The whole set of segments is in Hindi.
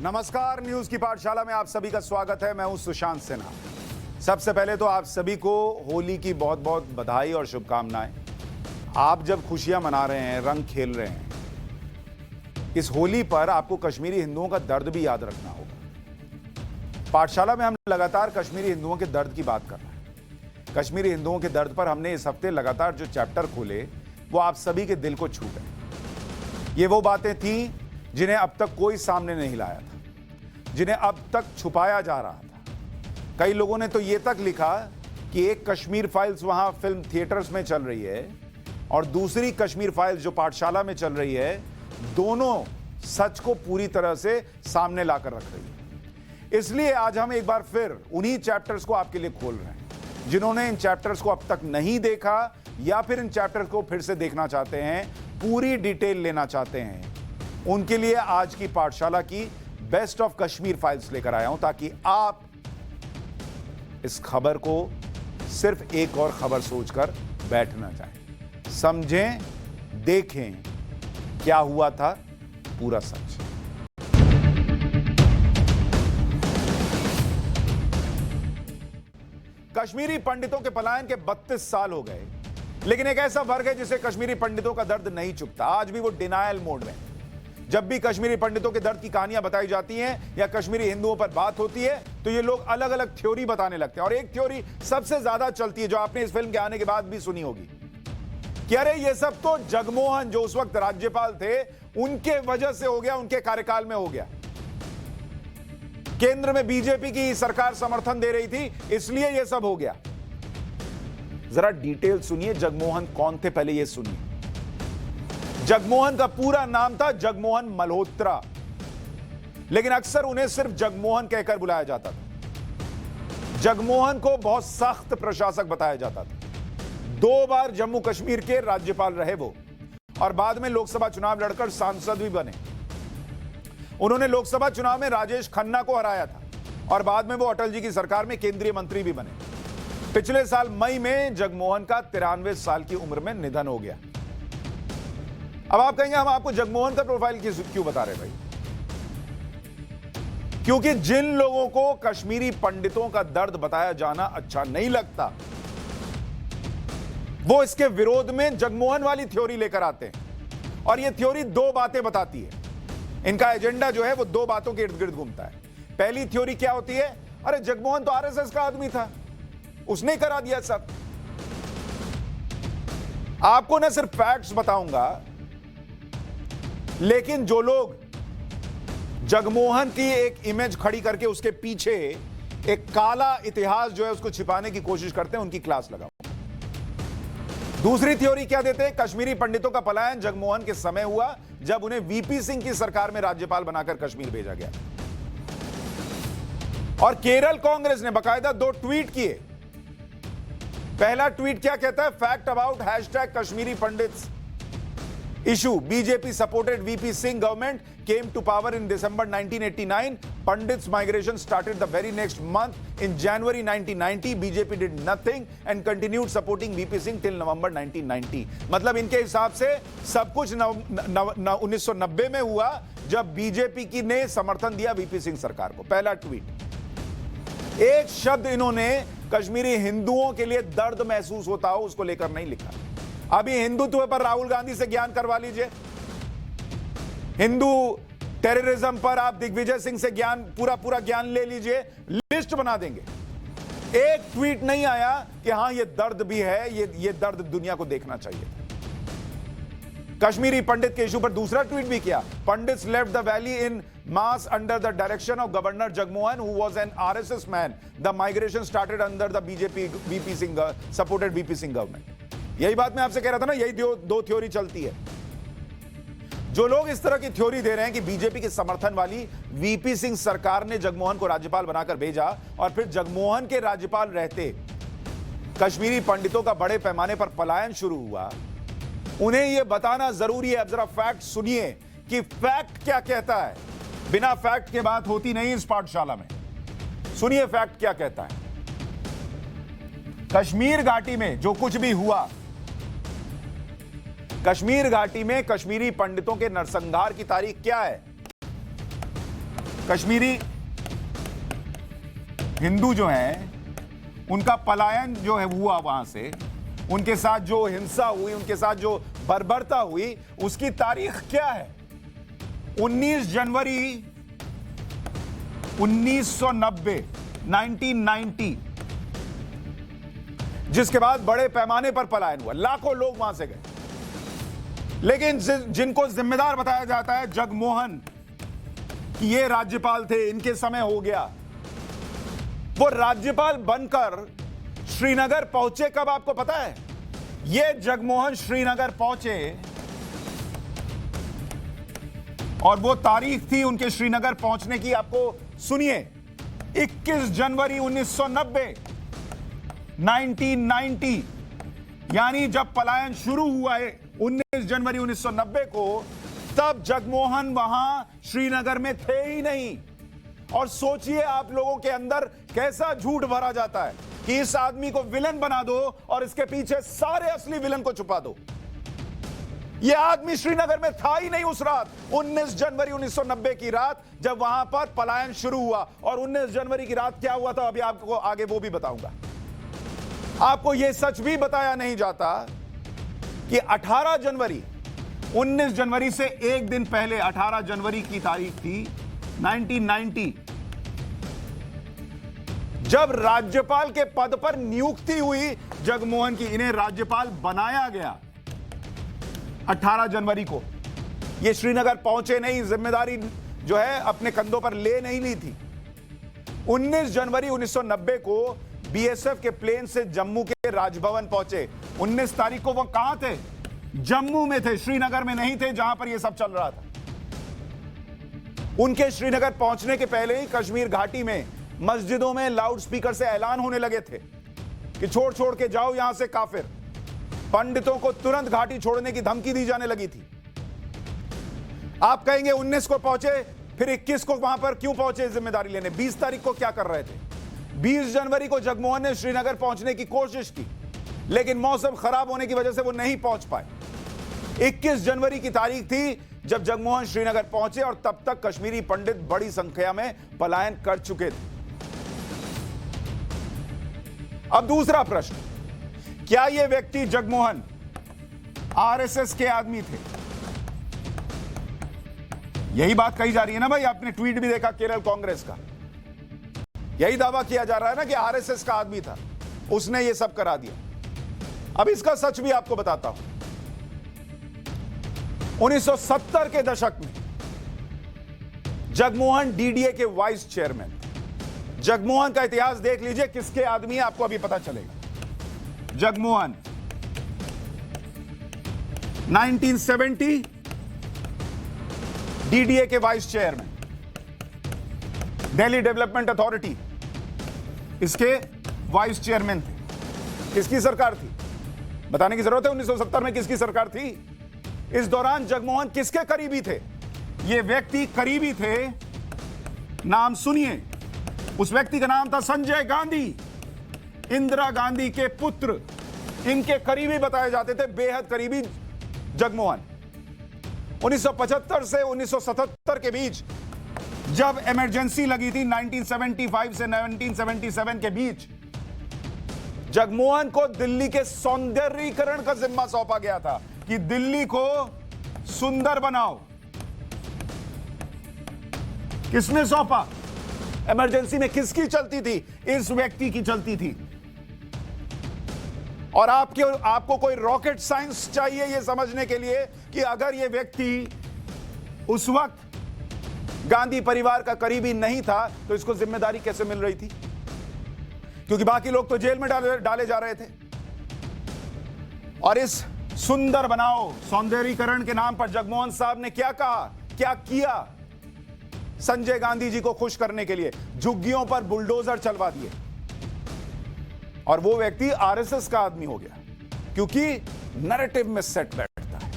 नमस्कार, न्यूज की पाठशाला में आप सभी का स्वागत है। मैं हूं सुशांत सिन्हा। सबसे पहले तो आप सभी को होली की बहुत बहुत बधाई और शुभकामनाएं। आप जब खुशियां मना रहे हैं, रंग खेल रहे हैं, इस होली पर आपको कश्मीरी हिंदुओं का दर्द भी याद रखना होगा। पाठशाला में हम लगातार कश्मीरी हिंदुओं के दर्द की बात कर रहे हैं। कश्मीरी हिंदुओं के दर्द पर हमने इस हफ्ते लगातार जो चैप्टर खोले वो आप सभी के दिल को छू गए। ये वो बातें थी जिन्हें अब तक कोई सामने नहीं लाया था, जिन्हें अब तक छुपाया जा रहा था। कई लोगों ने तो ये तक लिखा कि एक कश्मीर फाइल्स वहां फिल्म थिएटर्स में चल रही है और दूसरी कश्मीर फाइल्स जो पाठशाला में चल रही है, दोनों सच को पूरी तरह से सामने लाकर रख रही है। इसलिए आज हम एक बार फिर उन्हीं चैप्टर्स को आपके लिए खोल रहे हैं। जिन्होंने इन चैप्टर्स को अब तक नहीं देखा या फिर इन चैप्टर्स को फिर से देखना चाहते हैं, पूरी डिटेल लेना चाहते हैं, उनके लिए आज की पाठशाला की बेस्ट ऑफ कश्मीर फाइल्स लेकर आया हूं, ताकि आप इस खबर को सिर्फ एक और खबर सोचकर बैठ ना जाएं। समझें, देखें क्या हुआ था, पूरा सच। कश्मीरी पंडितों के पलायन के 32 साल हो गए, लेकिन एक ऐसा वर्ग है जिसे कश्मीरी पंडितों का दर्द नहीं चुभता। आज भी वो डिनायल मोड में। जब भी कश्मीरी पंडितों के दर्द की कहानियां बताई जाती हैं या कश्मीरी हिंदुओं पर बात होती है, तो ये लोग अलग अलग थ्योरी बताने लगते हैं। और एक थ्योरी सबसे ज्यादा चलती है, जो आपने इस फिल्म के आने के बाद भी सुनी होगी, कि अरे ये सब तो जगमोहन, जो उस वक्त राज्यपाल थे, उनके वजह से हो गया, उनके कार्यकाल में हो गया। केंद्र में बीजेपी की सरकार समर्थन दे रही थी, इसलिए यह सब हो गया। जरा डिटेल सुनिए, जगमोहन कौन थे पहले यह सुनिए। जगमोहन का पूरा नाम था जगमोहन मल्होत्रा, लेकिन अक्सर उन्हें सिर्फ जगमोहन कहकर बुलाया जाता था। जगमोहन को बहुत सख्त प्रशासक बताया जाता था। 2 बार जम्मू कश्मीर के राज्यपाल रहे वो, और बाद में लोकसभा चुनाव लड़कर सांसद भी बने। उन्होंने लोकसभा चुनाव में राजेश खन्ना को हराया था और बाद में वो अटल जी की सरकार में केंद्रीय मंत्री भी बने। पिछले साल मई में जगमोहन का 93 साल की उम्र में निधन हो गया। अब आप कहेंगे, हम आपको जगमोहन का प्रोफाइल क्यों बता रहे भाई? क्योंकि जिन लोगों को कश्मीरी पंडितों का दर्द बताया जाना अच्छा नहीं लगता, वो इसके विरोध में जगमोहन वाली थ्योरी लेकर आते हैं। और यह थ्योरी 2 बातें बताती है। इनका एजेंडा जो है वो 2 बातों के इर्द गिर्द घूमता है। पहली थ्योरी क्या होती है? अरे जगमोहन तो आरएसएस का आदमी था, उसने करा दिया सब। आपको ना सिर्फ फैक्ट्स बताऊंगा, लेकिन जो लोग जगमोहन की एक इमेज खड़ी करके उसके पीछे एक काला इतिहास जो है उसको छिपाने की कोशिश करते हैं, उनकी क्लास लगाओ। दूसरी थ्योरी क्या देते हैं? कश्मीरी पंडितों का पलायन जगमोहन के समय हुआ, जब उन्हें वीपी सिंह की सरकार में राज्यपाल बनाकर कश्मीर भेजा गया। और केरल कांग्रेस ने बाकायदा 2 ट्वीट किए। पहला ट्वीट क्या कहता है? Fact about #Kashmiri pandits issue. BJP supported VP Singh government came to power in December 1989. Pandits migration started the very next month. In January 1990, BJP did nothing and continued supporting VP Singh till November 1990. मतलब इनके हिसाब से सब कुछ 1990 में हुआ, जब बीजेपी की ने समर्थन दिया वीपी सिंह सरकार को। पहला ट्वीट। एक शब्द इन्होंने कश्मीरी हिंदुओं के लिए दर्द महसूस होता हो उसको लेकर नहीं लिखा। अभी हिंदुत्व पर राहुल गांधी से ज्ञान करवा लीजिए, हिंदू टेररिज्म पर आप दिग्विजय सिंह से ज्ञान, पूरा ज्ञान ले लीजिए, लिस्ट बना देंगे। एक ट्वीट नहीं आया कि हां ये दर्द भी है, ये दर्द दुनिया को देखना चाहिए। कश्मीरी पंडित के इशू पर दूसरा ट्वीट भी किया। Pandits left the valley in mass under the direction of governor Jagmohan who was an RSS man. The migration started under the BJP VP Singh supported VP Singh government. यही बात मैं आपसे कह रहा था ना, यही 2 थ्योरी चलती है। जो लोग इस तरह की थ्योरी दे रहे हैं कि बीजेपी के समर्थन वाली वीपी सिंह सरकार ने जगमोहन को राज्यपाल बनाकर भेजा और फिर जगमोहन के राज्यपाल रहते कश्मीरी पंडितों का बड़े पैमाने पर पलायन शुरू हुआ, उन्हें यह बताना जरूरी है। अब जरा फैक्ट सुनिए कि फैक्ट क्या कहता है। बिना फैक्ट के बात होती नहीं इस पाठशाला में। सुनिए फैक्ट क्या कहता है। कश्मीर घाटी में जो कुछ भी हुआ, कश्मीर घाटी में कश्मीरी पंडितों के नरसंहार की तारीख क्या है? कश्मीरी हिंदू जो हैं उनका पलायन जो है हुआ वहां से, उनके साथ जो हिंसा हुई, उनके साथ जो बर्बरता हुई, उसकी तारीख क्या है? 19 जनवरी 1990, 1990, जिसके बाद बड़े पैमाने पर पलायन हुआ, लाखों लोग वहां से गए। लेकिन जिनको जिम्मेदार बताया जाता है जगमोहन कि ये राज्यपाल थे, इनके समय हो गया, वो राज्यपाल बनकर श्रीनगर पहुंचे कब आपको पता है? ये जगमोहन श्रीनगर पहुंचे और वो तारीख थी उनके श्रीनगर पहुंचने की, आपको सुनिए, 21 जनवरी 1990, 1990, यानी जब पलायन शुरू हुआ है 19 जनवरी 1990 को, तब जगमोहन वहां श्रीनगर में थे ही नहीं। और सोचिए आप लोगों के अंदर कैसा झूठ भरा जाता है कि इस आदमी को विलन बना दो और इसके पीछे सारे असली विलन को छुपा दो। यह आदमी श्रीनगर में था ही नहीं उस रात, 19 जनवरी 1990 की रात, जब वहां पर पलायन शुरू हुआ। और 19 जनवरी की रात क्या हुआ था, अभी आपको आगे वो भी बताऊंगा। आपको यह सच भी बताया नहीं जाता कि 18 जनवरी, 19 जनवरी से एक दिन पहले 18 जनवरी की तारीख थी 1990, जब राज्यपाल के पद पर नियुक्ति हुई जगमोहन की, इन्हें राज्यपाल बनाया गया 18 जनवरी को। ये श्रीनगर पहुंचे नहीं, जिम्मेदारी जो है अपने कंधों पर ले नहीं ली थी। 19 जनवरी 1990 को बीएसएफ के प्लेन से जम्मू के राजभवन पहुंचे। 19 तारीख को वो कहां थे? जम्मू में थे, श्रीनगर में नहीं थे जहां पर यह सब चल रहा था। उनके श्रीनगर पहुंचने के पहले ही कश्मीर घाटी में मस्जिदों में लाउडस्पीकर से ऐलान होने लगे थे कि छोड़ छोड़ के जाओ यहां से काफिर। पंडितों को तुरंत घाटी छोड़ने की धमकी दी जाने लगी थी। आप कहेंगे 19 को पहुंचे, फिर 21 को वहां पर क्यों पहुंचे जिम्मेदारी लेने? 20 तारीख को क्या कर रहे थे? 20 जनवरी को जगमोहन ने श्रीनगर पहुंचने की कोशिश की, लेकिन मौसम खराब होने की वजह से वो नहीं पहुंच पाए। 21 जनवरी की तारीख थी जब जगमोहन श्रीनगर पहुंचे और तब तक कश्मीरी पंडित बड़ी संख्या में पलायन कर चुके थे। अब दूसरा प्रश्न, क्या यह व्यक्ति जगमोहन आरएसएस के आदमी थे? यही बात कही जा रही है ना भाई, आपने ट्वीट भी देखा केरल कांग्रेस का, यही दावा किया जा रहा है ना कि आरएसएस का आदमी था, उसने यह सब करा दिया। अब इसका सच भी आपको बताता हूं। 1970 के दशक में जगमोहन डीडीए के वाइस चेयरमैन। जगमोहन का इतिहास देख लीजिए, किसके आदमी है आपको अभी पता चलेगा। जगमोहन 1970 डीडीए के vice chairman, Delhi development authority, इसके वाइस चेयरमैन थे। किसकी सरकार थी? बताने की जरूरत है 1970 में किसकी सरकार थी? इस दौरान जगमोहन किसके करीबी थे? ये व्यक्ति करीबी थे, नाम सुनिए, उस व्यक्ति का नाम था संजय गांधी, इंदिरा गांधी के पुत्र। इनके करीबी बताए जाते थे, बेहद करीबी जगमोहन। 1975 से 1977 के बीच जब इमरजेंसी लगी थी 1975 से 1977 के बीच, जगमोहन को दिल्ली के सौंदर्यीकरण का जिम्मा सौंपा गया था कि दिल्ली को सुंदर बनाओ। किसने सौंपा? इमरजेंसी में किसकी चलती थी? इस व्यक्ति की चलती थी। और आपको कोई रॉकेट साइंस चाहिए यह समझने के लिए कि अगर यह व्यक्ति उस वक्त गांधी परिवार का करीबी नहीं था तो इसको जिम्मेदारी कैसे मिल रही थी? क्योंकि बाकी लोग तो जेल में डाले जा रहे थे। और इस सुंदर बनाओ, सौंदर्यीकरण के नाम पर जगमोहन साहब ने क्या कहा, क्या किया? संजय गांधी जी को खुश करने के लिए झुग्गियों पर बुलडोजर चलवा दिए और वो व्यक्ति आरएसएस का आदमी हो गया, क्योंकि नैरेटिव में सेट बैठता है।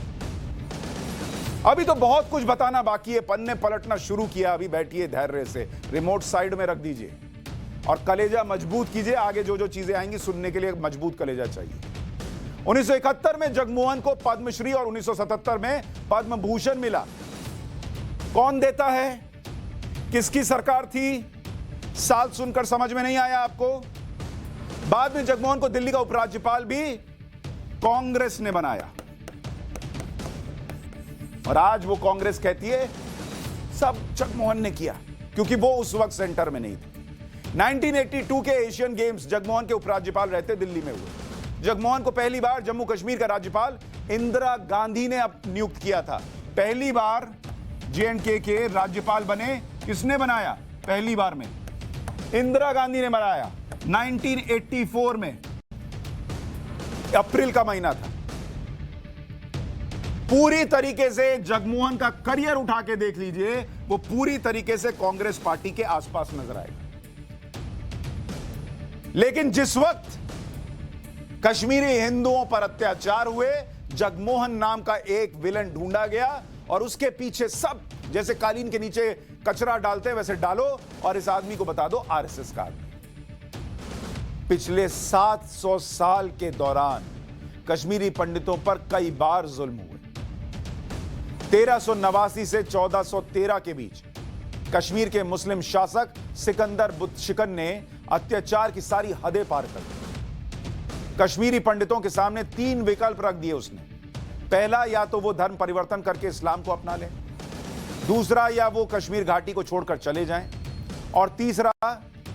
अभी तो बहुत कुछ बताना बाकी है, पन्ने पलटना शुरू किया, अभी बैठिए धैर्य से, रिमोट साइड में रख दीजिए और कलेजा मजबूत कीजिए। आगे जो जो चीजें आएंगी सुनने के लिए मजबूत कलेजा चाहिए। 1971 में जगमोहन को पद्मश्री और 1977 में पद्म भूषण मिला। कौन देता है? किसकी सरकार थी? साल सुनकर समझ में नहीं आया आपको? बाद में जगमोहन को दिल्ली का उपराज्यपाल भी कांग्रेस ने बनाया और आज वो कांग्रेस कहती है सब जगमोहन ने किया, क्योंकि वो उस वक्त सेंटर में नहीं थे। 1982 के एशियन गेम्स जगमोहन के उपराज्यपाल रहते दिल्ली में हुए। जगमोहन को पहली बार जम्मू कश्मीर का राज्यपाल इंदिरा गांधी ने नियुक्त किया था। पहली बार J&K के राज्यपाल बने, किसने बनाया? पहली बार में इंदिरा गांधी ने बनाया। 1984 में अप्रैल का महीना था। पूरी तरीके से जगमोहन का करियर उठा के देख लीजिए, वो पूरी तरीके से कांग्रेस पार्टी के आसपास नजर आएगा। लेकिन जिस वक्त कश्मीरी हिंदुओं पर अत्याचार हुए, जगमोहन नाम का एक विलन ढूंढा गया और उसके पीछे सब जैसे कालीन के नीचे कचरा डालते हैं वैसे डालो और इस आदमी को बता दो आरएसएस का आदमी। पिछले 700 साल के दौरान कश्मीरी पंडितों पर कई बार जुल्म हुए। 1389 से 1413 के बीच कश्मीर के मुस्लिम शासक सिकंदर बुतशिकन ने अत्याचार की सारी हदें पार कर दी। कश्मीरी पंडितों के सामने 3 विकल्प रख दिए उसने। पहला, या तो वो धर्म परिवर्तन करके इस्लाम को अपना लें, दूसरा, या वो कश्मीर घाटी को छोड़कर चले जाएं, और तीसरा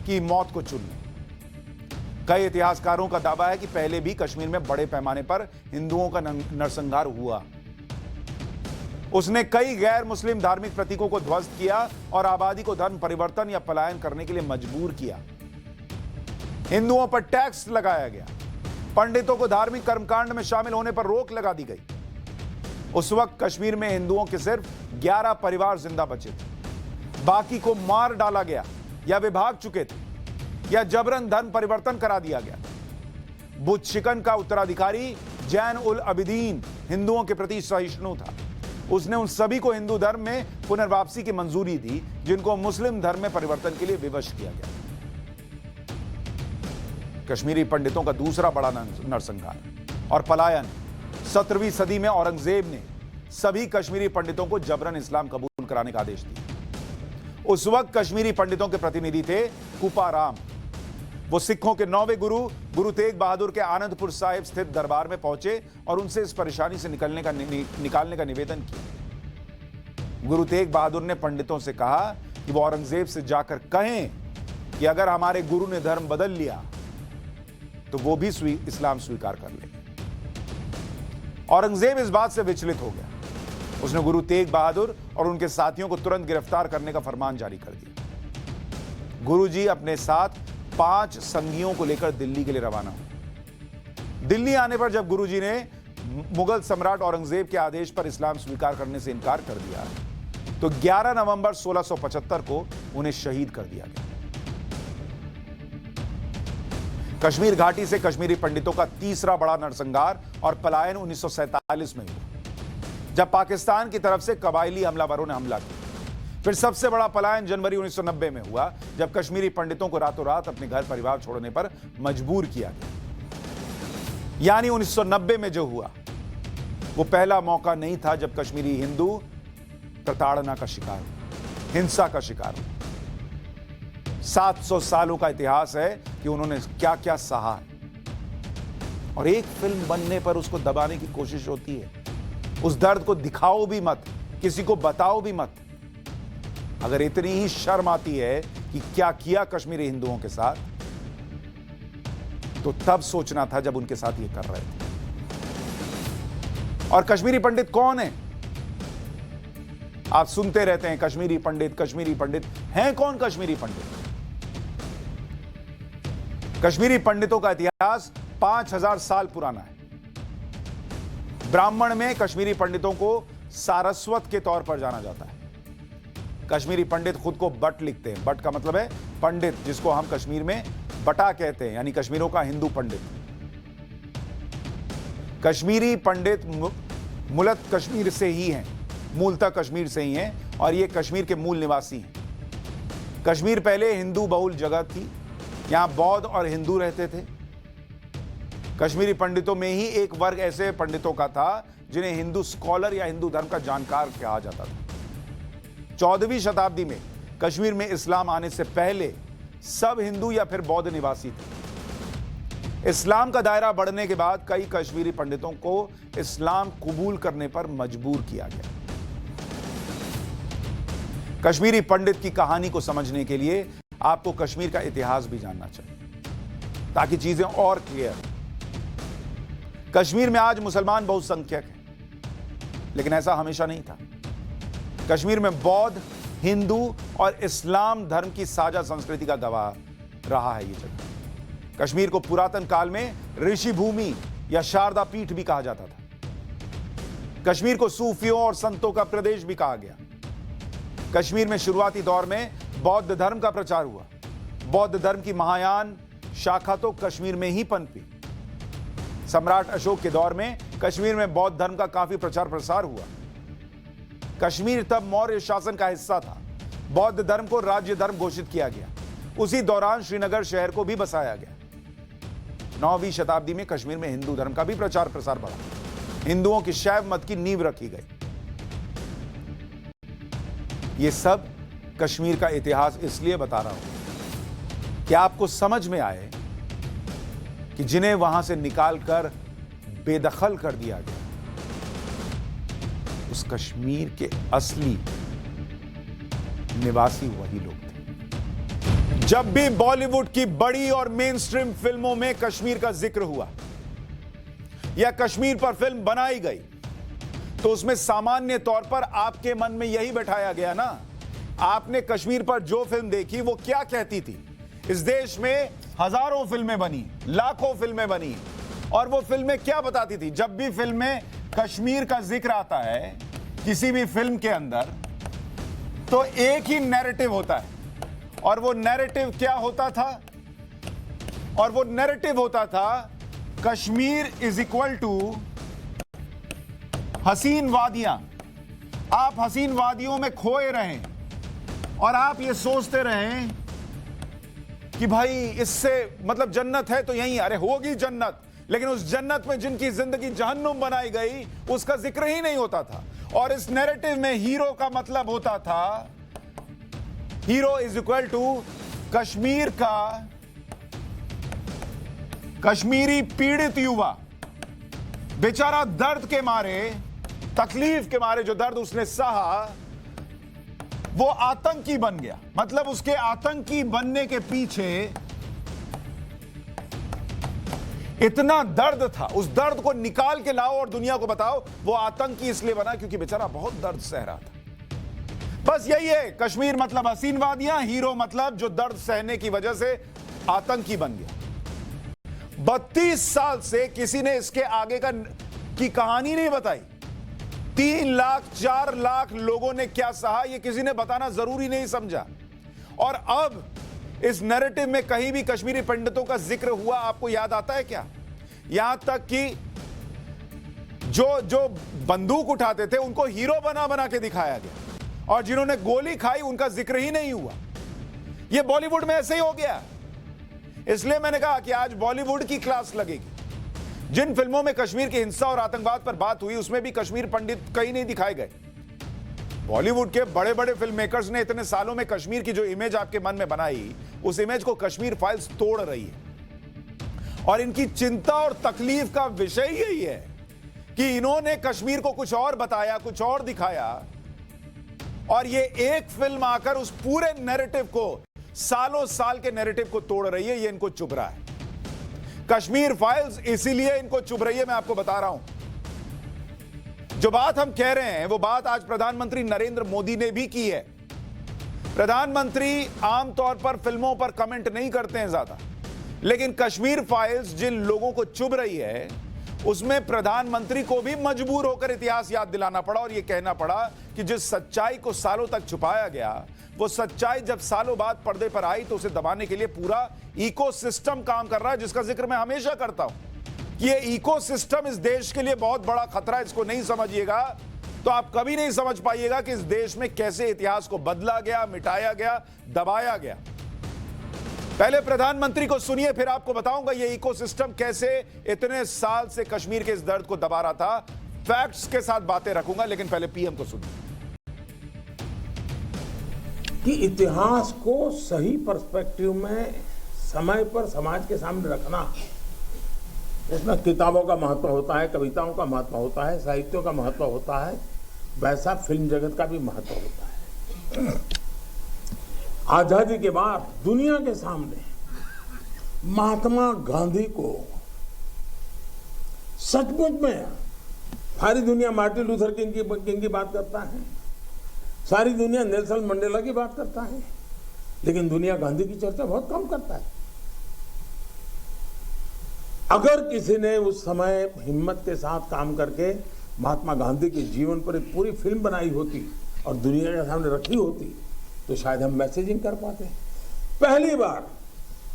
कि मौत को चुन लें। कई इतिहासकारों का दावा है कि पहले भी कश्मीर में बड़े पैमाने पर हिंदुओं का नरसंहार हुआ। उसने कई गैर मुस्लिम धार्मिक प्रतीकों को ध्वस्त किया और आबादी को धर्म परिवर्तन या पलायन करने के लिए मजबूर किया। हिंदुओं पर टैक्स लगाया गया। पंडितों को धार्मिक कर्मकांड में शामिल होने पर रोक लगा दी गई। उस वक्त कश्मीर में हिंदुओं के सिर्फ 11 परिवार जिंदा बचे थे। बाकी को मार डाला गया या वे भाग चुके थे या जबरन धर्म परिवर्तन करा दिया गया। बुतशिकन का उत्तराधिकारी जैन उल अबिदीन हिंदुओं के प्रति सहिष्णु था। उसने उन सभी को हिंदू धर्म में पुनर्वापसी की मंजूरी दी जिनको मुस्लिम धर्म में परिवर्तन के लिए विवश किया गया। कश्मीरी पंडितों का दूसरा बड़ा नरसंहार और पलायन। 17वीं सदी में औरंगजेब ने सभी कश्मीरी पंडितों को जबरन इस्लाम कबूल कराने का आदेश दिया। उस वक्त कश्मीरी पंडितों के प्रतिनिधि थे कुपाराम। वो सिखों के 9वें गुरु तेग बहादुर के आनंदपुर साहिब स्थित दरबार में पहुंचे और उनसे इस परेशानी से निकालने का निवेदन किया। गुरु तेग बहादुर ने पंडितों से कहा कि वो औरंगजेब से जाकर कहें कि अगर हमारे गुरु ने धर्म बदल लिया तो वो भी इस्लाम स्वीकार कर लेंगे। औरंगजेब इस बात से विचलित हो गया। उसने गुरु तेग बहादुर और उनके साथियों को तुरंत गिरफ्तार करने का फरमान जारी कर दिया। गुरुजी अपने साथ 5 संगियों को लेकर दिल्ली के लिए रवाना हुए। दिल्ली आने पर जब गुरुजी ने मुगल सम्राट औरंगजेब के आदेश पर इस्लाम स्वीकार करने से इनकार कर दिया तो 11 नवंबर 1675 को उन्हें शहीद कर दिया गया। कश्मीर घाटी से कश्मीरी पंडितों का तीसरा बड़ा नरसंहार और पलायन 1947 में हुआ, जब पाकिस्तान की तरफ से कबायली हमलावरों ने हमला किया। फिर सबसे बड़ा पलायन जनवरी 1990 में हुआ, जब कश्मीरी पंडितों को रातों रात अपने घर परिवार छोड़ने पर मजबूर किया गया। यानी 1990 में जो हुआ वो पहला मौका नहीं था जब कश्मीरी हिंदू प्रताड़ना का शिकार हुए, हिंसा का हुए। 700 सालों का इतिहास है कि उन्होंने क्या क्या सहा, और एक फिल्म बनने पर उसको दबाने की कोशिश होती है। उस दर्द को दिखाओ भी मत, किसी को बताओ भी मत। अगर इतनी ही शर्म आती है कि क्या किया कश्मीरी हिंदुओं के साथ, तो तब सोचना था जब उनके साथ ये कर रहे थे। और कश्मीरी पंडित कौन है? आप सुनते रहते हैं कश्मीरी पंडित, कश्मीरी पंडित। हैं कौन कश्मीरी पंडित? कश्मीरी पंडितों का इतिहास 5000 साल पुराना है। ब्राह्मण में कश्मीरी पंडितों को सारस्वत के तौर पर जाना जाता है। कश्मीरी पंडित खुद को बट लिखते हैं। बट का मतलब है पंडित, जिसको हम कश्मीर में बटा कहते हैं, यानी कश्मीरों का हिंदू पंडित। कश्मीरी पंडित मूलत कश्मीर से ही हैं, मूलतः कश्मीर से ही हैं और ये कश्मीर के मूल निवासी हैं। कश्मीर पहले हिंदू बहुल जगह थी, यहां बौद्ध और हिंदू रहते थे। कश्मीरी पंडितों में ही एक वर्ग ऐसे पंडितों का था जिन्हें हिंदू स्कॉलर या हिंदू धर्म का जानकार कहा जाता था। 14वीं शताब्दी में कश्मीर में इस्लाम आने से पहले सब हिंदू या फिर बौद्ध निवासी थे। इस्लाम का दायरा बढ़ने के बाद कई कश्मीरी पंडितों को इस्लाम कबूल करने पर मजबूर किया गया। कश्मीरी पंडित की कहानी को समझने के लिए आपको कश्मीर का इतिहास भी जानना चाहिए ताकि चीजें और क्लियर। कश्मीर में आज मुसलमान बहुसंख्यक हैं, लेकिन ऐसा हमेशा नहीं था। कश्मीर में बौद्ध, हिंदू और इस्लाम धर्म की साझा संस्कृति का गवाह रहा है। ये जगह कश्मीर को पुरातन काल में ऋषि भूमि या शारदा पीठ भी कहा जाता था। कश्मीर को सूफियों और संतों का प्रदेश भी कहा गया। कश्मीर में शुरुआती दौर में बौद्ध धर्म का प्रचार हुआ। बौद्ध धर्म की महायान शाखा तो कश्मीर में ही पनपी। सम्राट अशोक के दौर में कश्मीर में बौद्ध धर्म का काफी प्रचार प्रसार हुआ। कश्मीर तब मौर्य शासन का हिस्सा था। बौद्ध धर्म को राज्य धर्म घोषित किया गया। उसी दौरान श्रीनगर शहर को भी बसाया गया। 9वीं शताब्दी में कश्मीर में हिंदू धर्म का भी प्रचार प्रसार बढ़ा। हिंदुओं की शैव मत की नींव रखी गई। यह सब कश्मीर का इतिहास इसलिए बता रहा हूं कि आपको समझ में आए कि जिन्हें वहां से निकालकर बेदखल कर दिया गया, उस कश्मीर के असली निवासी वही लोग थे। जब भी बॉलीवुड की बड़ी और मेन स्ट्रीम फिल्मों में कश्मीर का जिक्र हुआ या कश्मीर पर फिल्म बनाई गई, तो उसमें सामान्य तौर पर आपके मन में यही बैठाया गया ना, आपने कश्मीर पर जो फिल्म देखी वो क्या कहती थी। इस देश में हजारों फिल्में बनी, लाखों फिल्में बनी, और वो फिल्में क्या बताती थी। जब भी फिल्म में कश्मीर का जिक्र आता है किसी भी फिल्म के अंदर, तो एक ही नैरेटिव होता है, और वो नैरेटिव क्या होता था? और वो नैरेटिव होता था कश्मीर इज इक्वल टू हसीन वादियां। आप हसीन वादियों में खोए रहें और आप ये सोचते रहें कि भाई इससे मतलब जन्नत है तो यहीं, अरे होगी जन्नत, लेकिन उस जन्नत में जिनकी जिंदगी जहन्नुम बनाई गई उसका जिक्र ही नहीं होता था। और इस नैरेटिव में हीरो का मतलब होता था, hero is equal to Kashmir का कश्मीरी पीड़ित युवा, बेचारा दर्द के मारे, तकलीफ के मारे जो दर्द उसने सहा, वो आतंकी बन गया। मतलब उसके आतंकी बनने के पीछे इतना दर्द था, उस दर्द को निकाल के लाओ और दुनिया को बताओ वो आतंकी इसलिए बना क्योंकि बेचारा बहुत दर्द सह रहा था। बस यही है, कश्मीर मतलब हसीन वादियां, हीरो मतलब जो दर्द सहने की वजह से आतंकी बन गया। 32 साल से किसी ने इसके आगे की कहानी नहीं बताई। 3 लाख 4 लाख लोगों ने क्या सहा ये किसी ने बताना जरूरी नहीं समझा। और अब इस नैरेटिव में कहीं भी कश्मीरी पंडितों का जिक्र हुआ आपको याद आता है क्या? यहां तक कि जो बंदूक उठाते थे उनको हीरो बना बना के दिखाया गया, और जिन्होंने गोली खाई उनका जिक्र ही नहीं हुआ। यह बॉलीवुड में ऐसे ही हो गया। इसलिए मैंने कहा कि आज बॉलीवुड की क्लास लगेगी। जिन फिल्मों में कश्मीर की हिंसा और आतंकवाद पर बात हुई उसमें भी कश्मीर पंडित कहीं नहीं दिखाए गए। बॉलीवुड के बड़े बड़े फिल्म मेकर्स ने इतने सालों में कश्मीर की जो इमेज आपके मन में बनाई, उस इमेज को कश्मीर फाइल्स तोड़ रही है। और इनकी चिंता और तकलीफ का विषय यही है कि इन्होंने कश्मीर को कुछ और बताया, कुछ और दिखाया, और ये एक फिल्म आकर उस पूरे नैरेटिव को, सालों साल के नैरेटिव को तोड़ रही है। ये इनको चुभ रहा है। कश्मीर फाइल्स इसीलिए इनको चुभ रही है, मैं आपको बता रहा हूं। जो बात हम कह रहे हैं वो बात आज प्रधानमंत्री नरेंद्र मोदी ने भी की है। प्रधानमंत्री आमतौर पर फिल्मों पर कमेंट नहीं करते हैं ज्यादा, लेकिन कश्मीर फाइल्स जिन लोगों को चुभ रही है उसमें प्रधानमंत्री को भी मजबूर होकर इतिहास याद दिलाना पड़ा और यह कहना पड़ा कि जिस सच्चाई को सालों तक छुपाया गया, वो सच्चाई जब सालों बाद पर्दे पर आई तो उसे दबाने के लिए पूरा इकोसिस्टम काम कर रहा है, जिसका जिक्र मैं हमेशा करता हूं कि ये इकोसिस्टम इस देश के लिए बहुत बड़ा खतरा है। इसको नहीं समझिएगा तो आप कभी नहीं समझ पाइएगा कि इस देश में कैसे इतिहास को बदला गया, मिटाया गया, दबाया गया। पहले प्रधानमंत्री को सुनिए, फिर आपको बताऊंगा ये इकोसिस्टम कैसे इतने साल से कश्मीर के इस दर्द को दबा रहा था। फैक्ट्स के साथ बातें रखूंगा, लेकिन पहले पीएम को सुनिए। कि इतिहास को सही पर्सपेक्टिव में समय पर समाज के सामने रखना, उसमें किताबों का महत्व होता है, कविताओं का महत्व होता है, साहित्यों का महत्व होता है, वैसा फिल्म जगत का भी महत्व होता है। आजादी के बाद दुनिया के सामने महात्मा गांधी को सचमुच में सारी दुनिया मार्टिन लूथर किंग की बात करता है, सारी दुनिया नेल्सन मंडेला की बात करता है, लेकिन दुनिया गांधी की चर्चा बहुत कम करता है। अगर किसी ने उस समय हिम्मत के साथ काम करके महात्मा गांधी के जीवन पर एक पूरी फिल्म बनाई होती और दुनिया के सामने रखी होती तो शायद हम मैसेजिंग कर पाते। पहली बार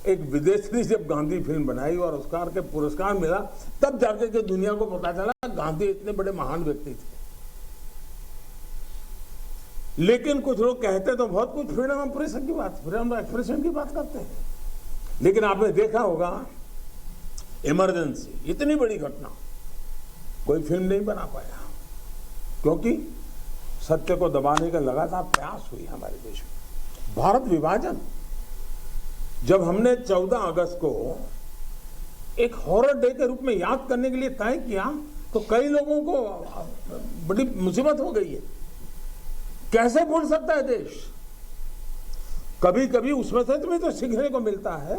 एक विदेशी जब गांधी फिल्म बनाई और ऑस्कर के पुरस्कार मिला, तब जाकर के दुनिया को पता चला गांधी इतने बड़े महान व्यक्ति थे। लेकिन कुछ लोग कहते तो बहुत कुछ फ्रीडम ऑफ प्रेस की बात, फ्रीडम ऑफ एक्सप्रेशन की बात करते हैं, लेकिन आपने देखा होगा इमरजेंसी, इतनी बड़ी घटना, कोई फिल्म नहीं बना पाया क्योंकि सत्य को दबाने का लगातार प्रयास हुई हमारे देश में। भारत विभाजन, जब हमने 14 अगस्त को एक हॉरर डे के रूप में याद करने के लिए तय किया तो कई लोगों को बड़ी मुसीबत हो गई है। कैसे भूल सकता है देश? कभी कभी उसमें से तुम्हें तो सीखने को मिलता है।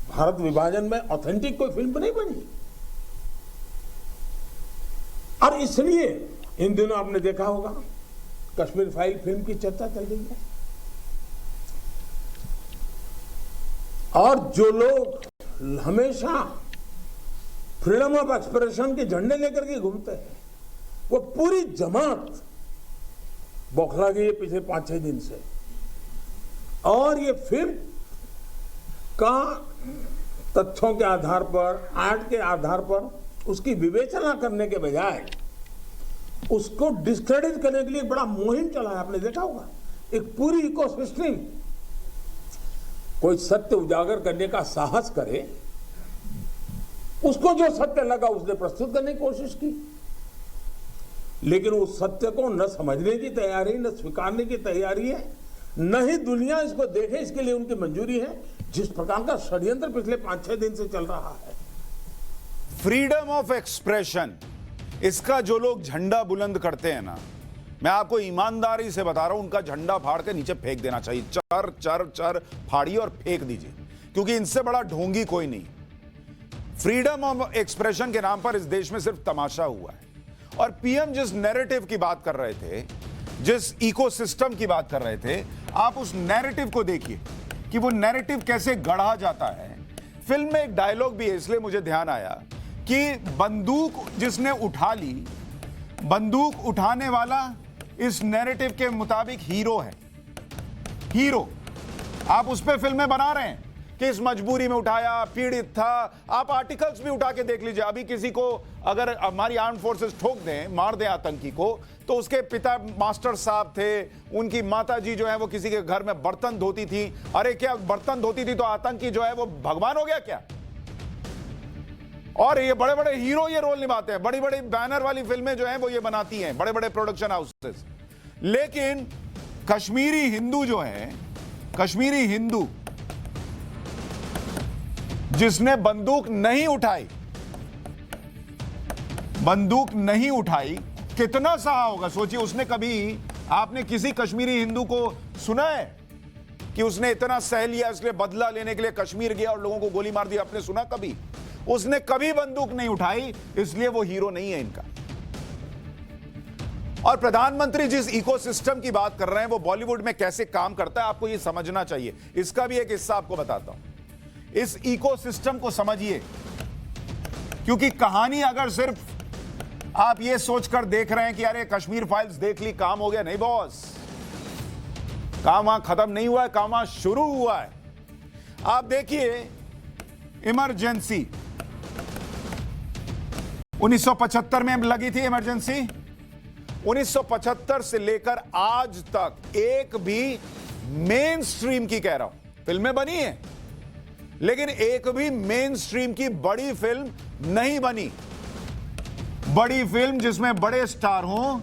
भारत विभाजन में ऑथेंटिक कोई फिल्म नहीं बनी, और इसलिए इन दिनों आपने देखा होगा कश्मीर फाइल फिल्म की चर्चा चल रही है। और जो लोग हमेशा फ्रीडम ऑफ एक्सप्रेशन के झंडे लेकर के घूमते हैं, वो पूरी जमात बौखला गई है पिछले 5-6 दिन से। और ये फिल्म का तथ्यों के आधार पर, आर्ट के आधार पर उसकी विवेचना करने के बजाय उसको डिस्क्रेडिट करने के लिए एक बड़ा मुहिम चला है। आपने देखा होगा एक पूरी इकोसिस्टम, कोई सत्य उजागर करने का साहस करे, उसको जो सत्य लगा उसने प्रस्तुत करने की कोशिश की, लेकिन उस सत्य को न समझने की तैयारी, न स्वीकारने की तैयारी है, न ही दुनिया इसको देखे इसके लिए उनकी मंजूरी है। जिस प्रकार का षड्यंत्र पिछले 5-6 दिन से चल रहा है। फ्रीडम ऑफ एक्सप्रेशन, इसका जो लोग झंडा बुलंद करते हैं ना, मैं आपको ईमानदारी से बता रहा हूं, उनका झंडा फाड़ के नीचे फेंक देना चाहिए। चर चर चर फाड़िए और फेंक दीजिए, क्योंकि इनसे बड़ा ढोंगी कोई नहीं। फ्रीडम ऑफ एक्सप्रेशन के नाम पर इस देश में सिर्फ तमाशा हुआ है। और पीएम जिस नैरेटिव की बात कर रहे थे, जिस इकोसिस्टम की बात कर रहे थे, आप उस नैरेटिव को देखिए कि वो नैरेटिव कैसे गढ़ा जाता है। फिल्म में एक डायलॉग भी है, इसलिए मुझे ध्यान आया कि बंदूक जिसने उठा ली, बंदूक उठाने वाला इस नैरेटिव के मुताबिक हीरो है। हीरो आप उस पे फिल्में बना रहे हैं कि इस मजबूरी में उठाया, पीड़ित था। आप आर्टिकल्स भी उठा के देख लीजिए। अभी किसी को अगर हमारी आर्म फोर्सेस ठोक दें, मार दें आतंकी को, तो उसके पिता मास्टर साहब थे, उनकी माता जी जो है वो किसी के घर में बर्तन धोती थी। अरे क्या बर्तन धोती थी तो आतंकी जो है वो भगवान हो गया क्या? और ये बड़े बड़े हीरो ये रोल निभाते हैं, बड़ी बड़ी बैनर वाली फिल्में जो हैं वो ये बनाती हैं, बड़े बड़े प्रोडक्शन हाउसेस। लेकिन कश्मीरी हिंदू जो है, कश्मीरी हिंदू जिसने बंदूक नहीं उठाई, बंदूक नहीं उठाई, कितना सहा होगा सोचिए। उसने कभी, आपने किसी कश्मीरी हिंदू को सुना है कि उसने इतना सह लिया, इसलिए बदला लेने के लिए कश्मीर गया और लोगों को गोली मार दी? आपने सुना कभी? उसने कभी बंदूक नहीं उठाई, इसलिए वो हीरो नहीं है इनका। और प्रधानमंत्री जिस इकोसिस्टम की बात कर रहे हैं वो बॉलीवुड में कैसे काम करता है, आपको ये समझना चाहिए। इसका भी एक हिस्सा आपको बताता हूं। इस इकोसिस्टम को समझिए, क्योंकि कहानी अगर सिर्फ आप ये सोचकर देख रहे हैं कि अरे कश्मीर फाइल्स देख ली, काम हो गया, नहीं बॉस, काम वहां खत्म नहीं हुआ है, काम वहां शुरू हुआ है। आप देखिए इमरजेंसी 1975 में लगी थी इमरजेंसी। 1975 से लेकर आज तक एक भी मेन स्ट्रीम की, कह रहा हूं, फिल्में बनी हैं, लेकिन एक भी मेन स्ट्रीम की बड़ी फिल्म नहीं बनी। बड़ी फिल्म जिसमें बड़े स्टार हों,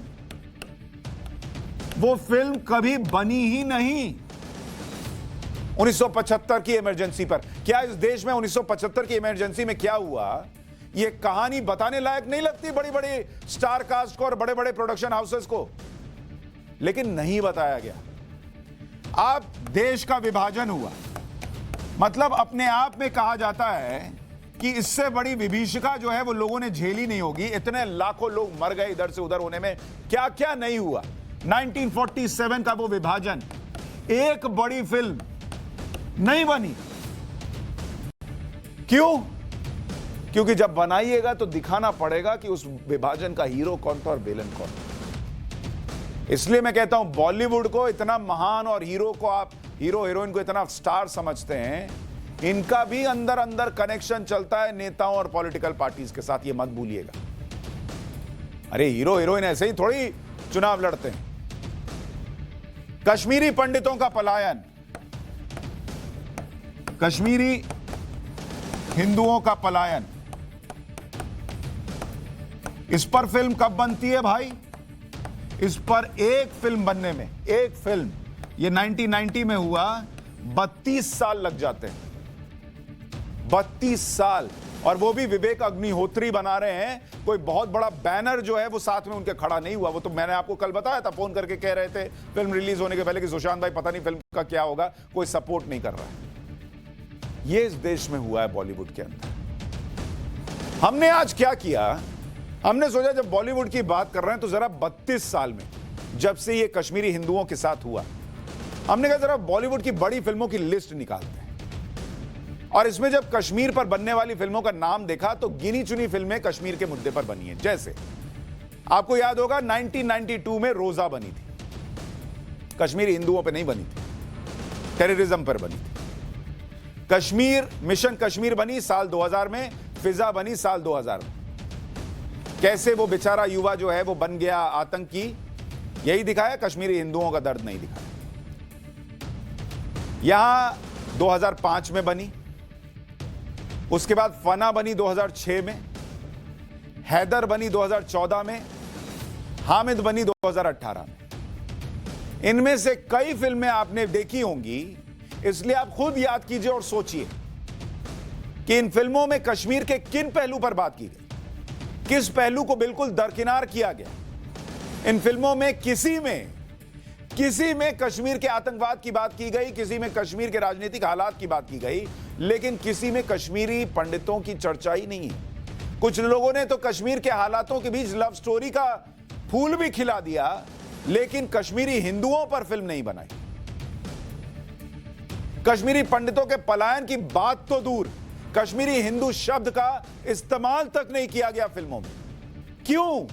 वो फिल्म कभी बनी ही नहीं 1975 की इमरजेंसी पर। क्या इस देश में 1975 की इमरजेंसी में क्या हुआ, ये कहानी बताने लायक नहीं लगती बड़ी बड़ी स्टार कास्ट को और बड़े बड़े प्रोडक्शन हाउसेस को? लेकिन नहीं बताया गया। अब देश का विभाजन हुआ, मतलब अपने आप में कहा जाता है कि इससे बड़ी विभीषिका जो है वो लोगों ने झेली नहीं होगी। इतने लाखों लोग मर गए इधर से उधर होने में, क्या क्या नहीं हुआ। 1947 का वो विभाजन, एक बड़ी फिल्म नहीं बनी। क्यों? क्योंकि जब बनाइएगा तो दिखाना पड़ेगा कि उस विभाजन का हीरो कौन था और विलन कौन था। इसलिए मैं कहता हूं बॉलीवुड को इतना महान और हीरो को आप हीरो हीरोइन को इतना स्टार समझते हैं, इनका भी अंदर अंदर कनेक्शन चलता है नेताओं और पॉलिटिकल पार्टीज के साथ, ये मत भूलिएगा। अरे हीरो हीरोइन ऐसे ही थोड़ी चुनाव लड़ते हैं। कश्मीरी पंडितों का पलायन, कश्मीरी हिंदुओं का पलायन, इस पर फिल्म कब बनती है भाई? इस पर एक फिल्म बनने में, एक फिल्म, ये 1990 में हुआ, 32 साल लग जाते हैं। 32 साल, और वो भी विवेक अग्निहोत्री बना रहे हैं। कोई बहुत बड़ा बैनर जो है वो साथ में उनके खड़ा नहीं हुआ। वो तो मैंने आपको कल बताया था, फोन करके कह रहे थे फिल्म रिलीज होने के पहले कि सुशांत भाई पता नहीं फिल्म का क्या होगा, कोई सपोर्ट नहीं कर रहा है। ये इस देश में हुआ है बॉलीवुड के अंदर। हमने आज क्या किया, हमने सोचा जब बॉलीवुड की बात कर रहे हैं तो जरा 32 साल में जब से ये कश्मीरी हिंदुओं के साथ हुआ, हमने कहा जरा बॉलीवुड की बड़ी फिल्मों की लिस्ट निकालते हैं। और इसमें जब कश्मीर पर बनने वाली फिल्मों का नाम देखा तो गिनी चुनी फिल्में कश्मीर के मुद्दे पर बनी है। जैसे आपको याद होगा 1992 में रोजा बनी थी, कश्मीरी हिंदुओं पर नहीं बनी थी, टेररिज्म पर बनी थी। कश्मीर मिशन कश्मीर बनी साल 2000 में, फिजा बनी साल 2000 में। कैसे वो बेचारा युवा जो है वो बन गया आतंकी, यही दिखाया, कश्मीरी हिंदुओं का दर्द नहीं दिखाया। यहां 2005 में बनी, उसके बाद फना बनी 2006 में, हैदर बनी 2014 में, हामिद बनी 2018 में। इनमें से कई फिल्में आपने देखी होंगी, इसलिए आप खुद याद कीजिए और सोचिए कि इन फिल्मों में कश्मीर के किन पहलू पर बात की गई, किस पहलू को बिल्कुल दरकिनार किया गया। इन फिल्मों में किसी में कश्मीर के आतंकवाद की बात की गई, किसी में कश्मीर के राजनीतिक हालात की बात की गई, लेकिन किसी में कश्मीरी पंडितों की चर्चा ही नहीं है। कुछ लोगों ने तो कश्मीर के हालातों के बीच लव स्टोरी का फूल भी खिला दिया, लेकिन कश्मीरी हिंदुओं पर फिल्म नहीं बनाई। कश्मीरी पंडितों के पलायन की बात तो दूर, कश्मीरी हिंदू शब्द का इस्तेमाल तक नहीं किया गया फिल्मों में। क्यों?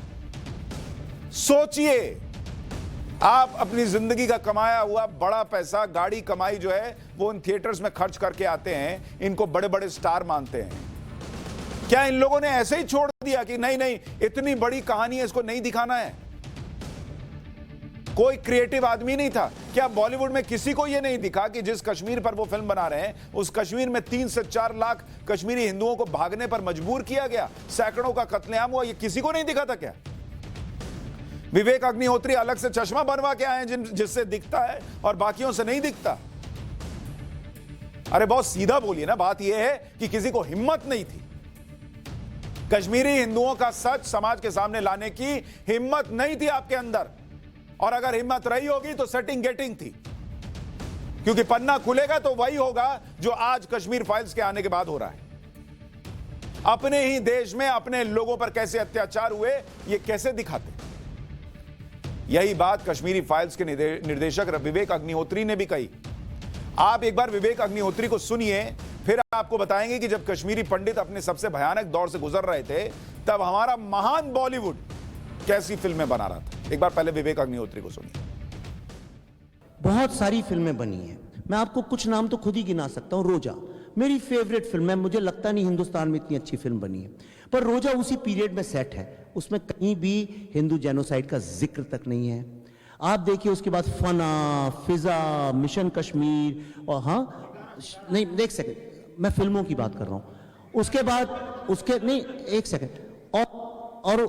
सोचिए, आप अपनी जिंदगी का कमाया हुआ बड़ा पैसा, गाड़ी कमाई जो है वो इन थिएटर्स में खर्च करके आते हैं, इनको बड़े बड़े स्टार मानते हैं। क्या इन लोगों ने ऐसे ही छोड़ दिया कि नहीं नहीं इतनी बड़ी कहानी है, इसको नहीं दिखाना है? कोई क्रिएटिव आदमी नहीं था क्या? बॉलीवुड में किसी को यह नहीं दिखा कि जिस कश्मीर पर वो फिल्म बना रहे हैं उस कश्मीर में 3 से 4 लाख कश्मीरी हिंदुओं को भागने पर मजबूर किया गया, सैकड़ों का कत्लेआम हुआ? ये किसी को नहीं दिखा था क्या? विवेक अग्निहोत्री अलग से चश्मा बनवा के आए हैं जिससे दिखता है और बाकियों से नहीं दिखता। अरे बहुत सीधा बोलिए ना, बात यह है कि किसी को हिम्मत नहीं थी, कश्मीरी हिंदुओं का सच समाज के सामने लाने की हिम्मत नहीं थी आपके अंदर। और अगर हिम्मत रही होगी तो सेटिंग गेटिंग थी, क्योंकि पन्ना खुलेगा तो वही होगा जो आज कश्मीर फाइल्स के आने के बाद हो रहा है। अपने ही देश में अपने लोगों पर कैसे अत्याचार हुए ये कैसे दिखाते? यही बात कश्मीरी फाइल्स के निर्देशक विवेक अग्निहोत्री ने भी कही। आप एक बार विवेक अग्निहोत्री को सुनिए, फिर आपको बताएंगे कि जब कश्मीरी पंडित अपने सबसे भयानक दौर से गुजर रहे थे तब हमारा महान बॉलीवुड कैसी फिल्में बना रहा था। एक बार पहले विवेक अग्निहोत्री को सुनिए। बहुत सारी फिल्में बनी हैं, मैं आपको कुछ नाम तो खुद ही गिना सकता हूं। रोजा मेरी फेवरेट फिल्म है, मुझे लगता नहीं हिंदुस्तान में इतनी अच्छी फिल्म बनी है, पर रोजा उसी पीरियड में सेट है, उसमें कहीं भी हिंदू जेनोसाइड का जिक्र तक नहीं है। आप देखिए उसके बाद फना, फिजा, मिशन कश्मीर, और हाँ नहीं एक सेकंड, मैं फिल्मों की बात कर रहा हूं। उसके बाद उसके नहीं एक सेकंड, और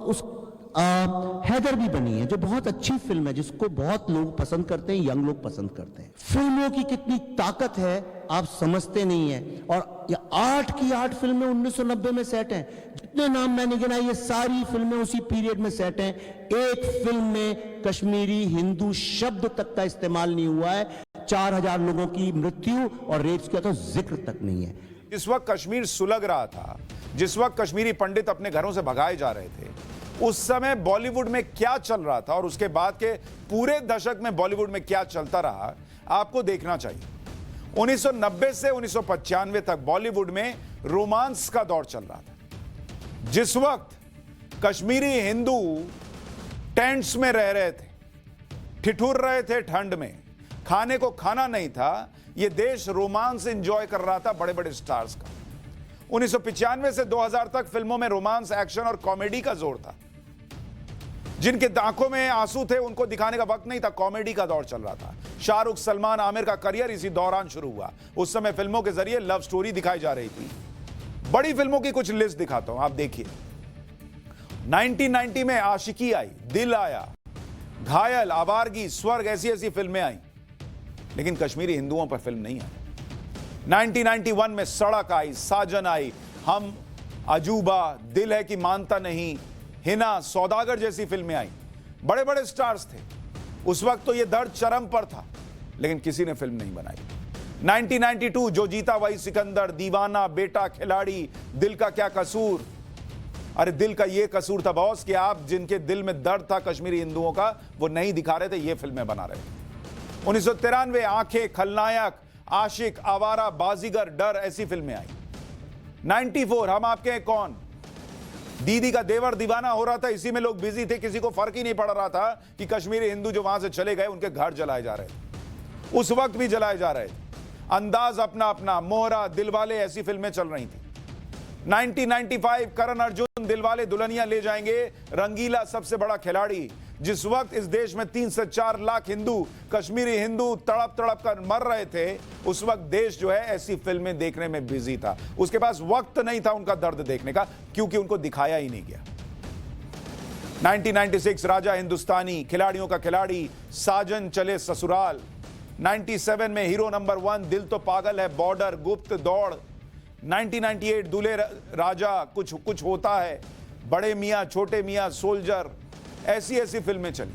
हैदर भी बनी है, जो बहुत अच्छी फिल्म है, जिसको बहुत लोग पसंद करते हैं, यंग लोग पसंद करते हैं। फिल्मों की कितनी ताकत है आप समझते नहीं है। और ये 8 की 8 फिल्में 1990 में सेट हैं। जितने नाम मैंने गिनाए ये सारी फिल्में उसी पीरियड में सेट हैं। एक फिल्म में कश्मीरी हिंदू शब्द तक का इस्तेमाल नहीं हुआ है। 4000 लोगों की मृत्यु और रेप्स का तो जिक्र तक नहीं है। जिस वक्त कश्मीर सुलग रहा था, जिस वक्त कश्मीरी पंडित अपने घरों से भगाए जा रहे थे, उस समय बॉलीवुड में क्या चल रहा था और उसके बाद के पूरे दशक में बॉलीवुड में क्या चलता रहा, आपको देखना चाहिए। 1990 से 1995 तक बॉलीवुड में रोमांस का दौर चल रहा था। जिस वक्त कश्मीरी हिंदू टेंट्स में रह रहे थे, ठिठुर रहे थे ठंड में, खाने को खाना नहीं था, यह देश रोमांस एंजॉय कर रहा था बड़े बड़े स्टार्स का। 1995 से 2000 तक फिल्मों में रोमांस, एक्शन और कॉमेडी का जोर था। जिनके आंखों में आंसू थे उनको दिखाने का वक्त नहीं था, कॉमेडी का दौर चल रहा था। शाहरुख, सलमान, आमिर का करियर इसी दौरान शुरू हुआ। उस समय फिल्मों के जरिए लव स्टोरी दिखाई जा रही थी। बड़ी फिल्मों की कुछ लिस्ट दिखाता हूं, आप देखिए। 1990 में आशिकी आई, दिल आया, घायल, आवारगी, स्वर्ग, ऐसी ऐसी फिल्में आई, लेकिन कश्मीरी हिंदुओं पर फिल्म नहीं आई। 1991 में सड़क आई, साजन आई, हम, अजूबा, दिल है कि मानता नहीं, हिना, सौदागर जैसी फिल्में आई। बड़े बड़े स्टार्स थे। उस वक्त तो यह दर्द चरम पर था, लेकिन किसी ने फिल्म नहीं बनाई। 1992 जो जीता वही सिकंदर, दीवाना, बेटा, खिलाड़ी, दिल का क्या कसूर। अरे दिल का यह कसूर था बॉस कि आप जिनके दिल में दर्द था कश्मीरी हिंदुओं का, वो नहीं दिखा रहे थे, ये फिल्में बना रहे थे। 1993 आंखें, खलनायक, आशिक, आवारा, बाजीगर, डर, ऐसी फिल्में आई। 94 हम आपके हैं कौन, दीदी का देवर दीवाना हो रहा था, इसी में लोग बिजी थे, किसी को फर्क ही नहीं पड़ रहा था कि कश्मीरी हिंदू जो वहां से चले गए उनके घर जलाए जा रहे थे। उस वक्त भी जलाए जा रहे थे। अंदाज अपना अपना, मोहरा, दिलवाले, ऐसी फिल्में चल रही थी। 1995 करण अर्जुन, दिलवाले दुल्हनिया ले जाएंगे, रंगीला, सबसे बड़ा खिलाड़ी। जिस वक्त इस देश में 3 से 4 लाख हिंदू, कश्मीरी हिंदू तड़प तड़प कर मर रहे थे, उस वक्त देश जो है ऐसी फिल्में देखने में बिजी था। उसके पास वक्त नहीं था उनका दर्द देखने का, क्योंकि उनको दिखाया ही नहीं गया। 1996 राजा हिंदुस्तानी, खिलाड़ियों का खिलाड़ी, साजन, चले ससुराल। 97 में हीरो नंबर 1, दिल तो पागल है, बॉर्डर, गुप्त, दौड़। 1998 दूल्हे राजा, कुछ कुछ होता है, बड़े मियां, छोटे मियां, सोल्जर, ऐसी ऐसी फिल्में चली।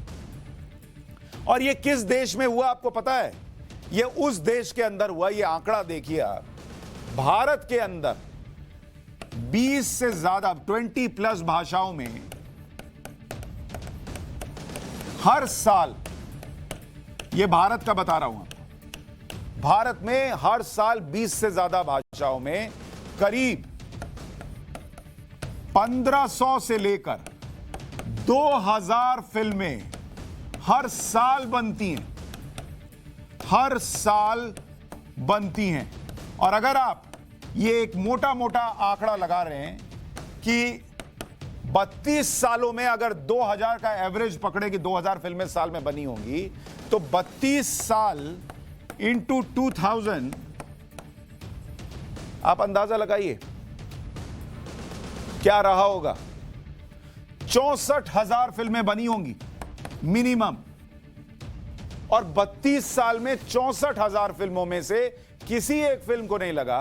और ये किस देश में हुआ आपको पता है? ये उस देश के अंदर हुआ। ये आंकड़ा देखिए आप, भारत के अंदर 20 से ज्यादा 20+ भाषाओं में हर साल, ये भारत का बता रहा हूं आपको, भारत में हर साल 20 से ज्यादा भाषाओं में करीब 1500 से लेकर 2000 फिल्में हर साल बनती हैं, हर साल बनती हैं। और अगर आप ये एक मोटा मोटा आंकड़ा लगा रहे हैं कि 32 सालों में अगर 2000 का एवरेज पकड़े कि 2000 फिल्में साल में बनी होंगी, तो 32 साल इंटू 2000, आप अंदाजा लगाइए क्या रहा होगा। 64,000 फिल्में बनी होंगी मिनिमम। और 32 साल में 64,000 फिल्मों में से किसी एक फिल्म को नहीं लगा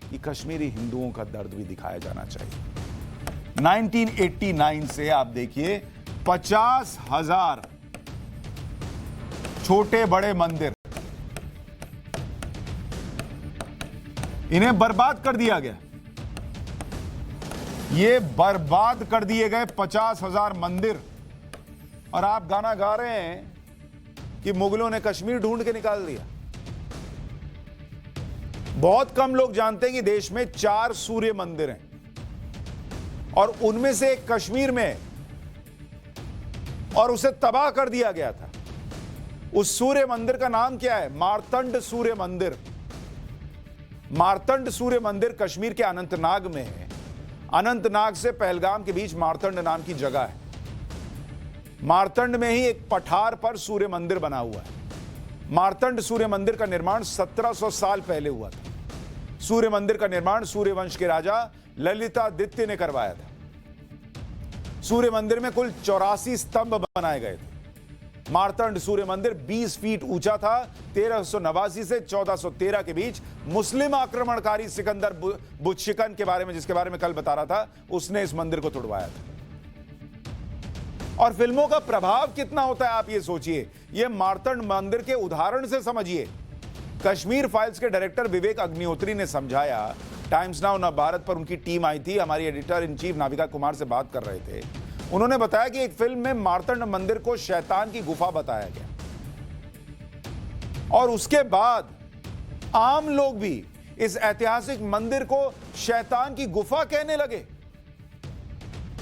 कि कश्मीरी हिंदुओं का दर्द भी दिखाया जाना चाहिए। 1989 से आप देखिए 50,000 छोटे बड़े मंदिर, इन्हें बर्बाद कर दिया गया। ये बर्बाद कर दिए गए 50,000 मंदिर। और आप गाना गा रहे हैं कि मुगलों ने कश्मीर ढूंढ के निकाल दिया। बहुत कम लोग जानते हैं कि देश में 4 सूर्य मंदिर हैं और उनमें से एक कश्मीर में है और उसे तबाह कर दिया गया था। उस सूर्य मंदिर का नाम क्या है? मार्तंड सूर्य मंदिर। मार्तंड सूर्य मंदिर कश्मीर के अनंतनाग में है। अनंतनाग से पहलगाम के बीच मार्तंड नाम की जगह है। मार्तंड में ही एक पठार पर सूर्य मंदिर बना हुआ है। मार्तंड सूर्य मंदिर का निर्माण 1700 साल पहले हुआ था। सूर्य मंदिर का निर्माण सूर्यवंश के राजा ललितादित्य ने करवाया था। सूर्य मंदिर में कुल 84 स्तंभ बनाए गए थे। मार्तंड सूर्य मंदिर 20 फीट ऊंचा था। 1389 से 1413 के बीच मुस्लिम आक्रमणकारी सिकंदर बुतशिकन के बारे में, जिसके बारे में कल बता रहा था, उसने इस मंदिर को तुड़वाया था। और फिल्मों का प्रभाव कितना होता है आप ये सोचिए, ये मार्तंड मंदिर के उदाहरण से समझिए। कश्मीर फाइल्स के डायरेक्टर विवेक अग्निहोत्री ने समझाया, टाइम्स नाउ नवभारत पर उनकी टीम आई थी, हमारी editor in chief Navika Kumar से बात कर रहे थे। उन्होंने बताया कि एक फिल्म में मार्तंड मंदिर को शैतान की गुफा बताया गया और उसके बाद आम लोग भी इस ऐतिहासिक मंदिर को शैतान की गुफा कहने लगे।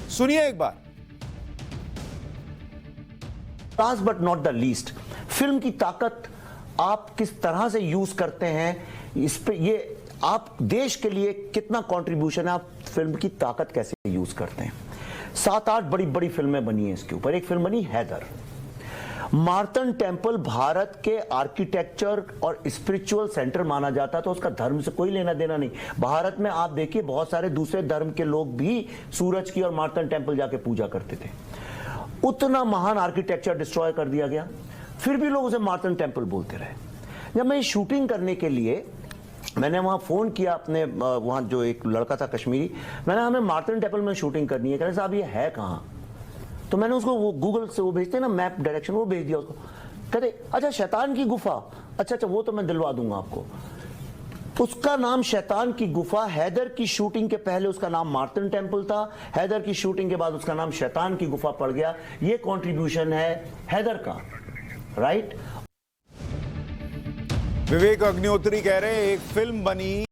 सुनिए एक बार। Last but not the least, film की ताकत आप किस तरह से यूज करते हैं, इस पे ये आप देश के लिए कितना कंट्रीब्यूशन है, आप फिल्म की ताकत कैसे यूज करते हैं। 7-8 बड़ी बड़ी फिल्में बनी हैं इसके ऊपर। एक फिल्म बनी हैदर। मार्तंड टेम्पल भारत के आर्किटेक्चर और स्पिरिचुअल सेंटर माना जाता है, तो उसका धर्म से कोई लेना देना नहीं। भारत में आप देखिए बहुत सारे दूसरे धर्म के लोग भी सूरज की और मार्तंड टेम्पल जाके पूजा करते थे। उतना महान आर्किटेक्चर डिस्ट्रॉय कर दिया गया, फिर भी लोग उसे मार्तंड टेम्पल बोलते रहे। जब मैं शूटिंग करने के लिए मैंने वहां फोन किया अपने, वहां जो एक लड़का था कश्मीरी, मैंने हमें मार्तंड टेम्पल में शूटिंग करनी है, कहने साहब ये है कहां? तो मैंने उसको वो गूगल से वो भेजते ना मैप डायरेक्शन, वो भेज दिया उसको। कहते अच्छा शैतान की गुफा, अच्छा वो तो मैं दिलवा दूंगा आपको। उसका नाम शैतान की गुफा, हैदर की शूटिंग के पहले उसका नाम मार्तंड टेम्पल था, हैदर की शूटिंग के बाद उसका नाम शैतान की गुफा पड़ गया। ये कंट्रीब्यूशन है हैदर का, राइट। विवेक अग्निहोत्री कह रहे हैं एक फिल्म बनी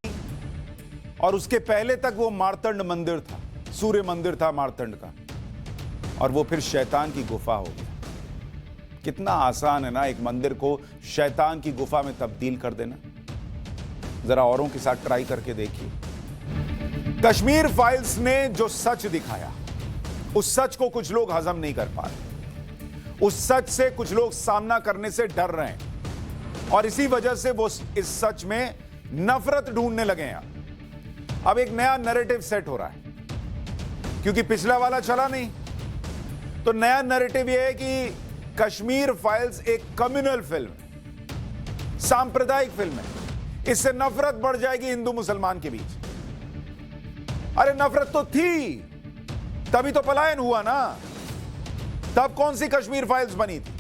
और उसके पहले तक वो मार्तंड मंदिर था, सूर्य मंदिर था मार्तंड का, और वो फिर शैतान की गुफा हो गया। कितना आसान है ना एक मंदिर को शैतान की गुफा में तब्दील कर देना। जरा औरों के साथ ट्राई करके देखिए। कश्मीर फाइल्स ने जो सच दिखाया, उस सच को कुछ लोग हजम नहीं कर पा रहे। उस सच से कुछ लोग सामना करने से डर रहे हैं और इसी वजह से वो इस सच में नफरत ढूंढने लगे हैं। अब एक नया नैरेटिव सेट हो रहा है क्योंकि पिछला वाला चला नहीं, तो नया नैरेटिव यह है कि कश्मीर फाइल्स एक कम्युनल फिल्म है, सांप्रदायिक फिल्म है, इससे नफरत बढ़ जाएगी हिंदू मुसलमान के बीच। अरे नफरत तो थी, तभी तो पलायन हुआ ना। तब कौन सी कश्मीर फाइल्स बनी थी?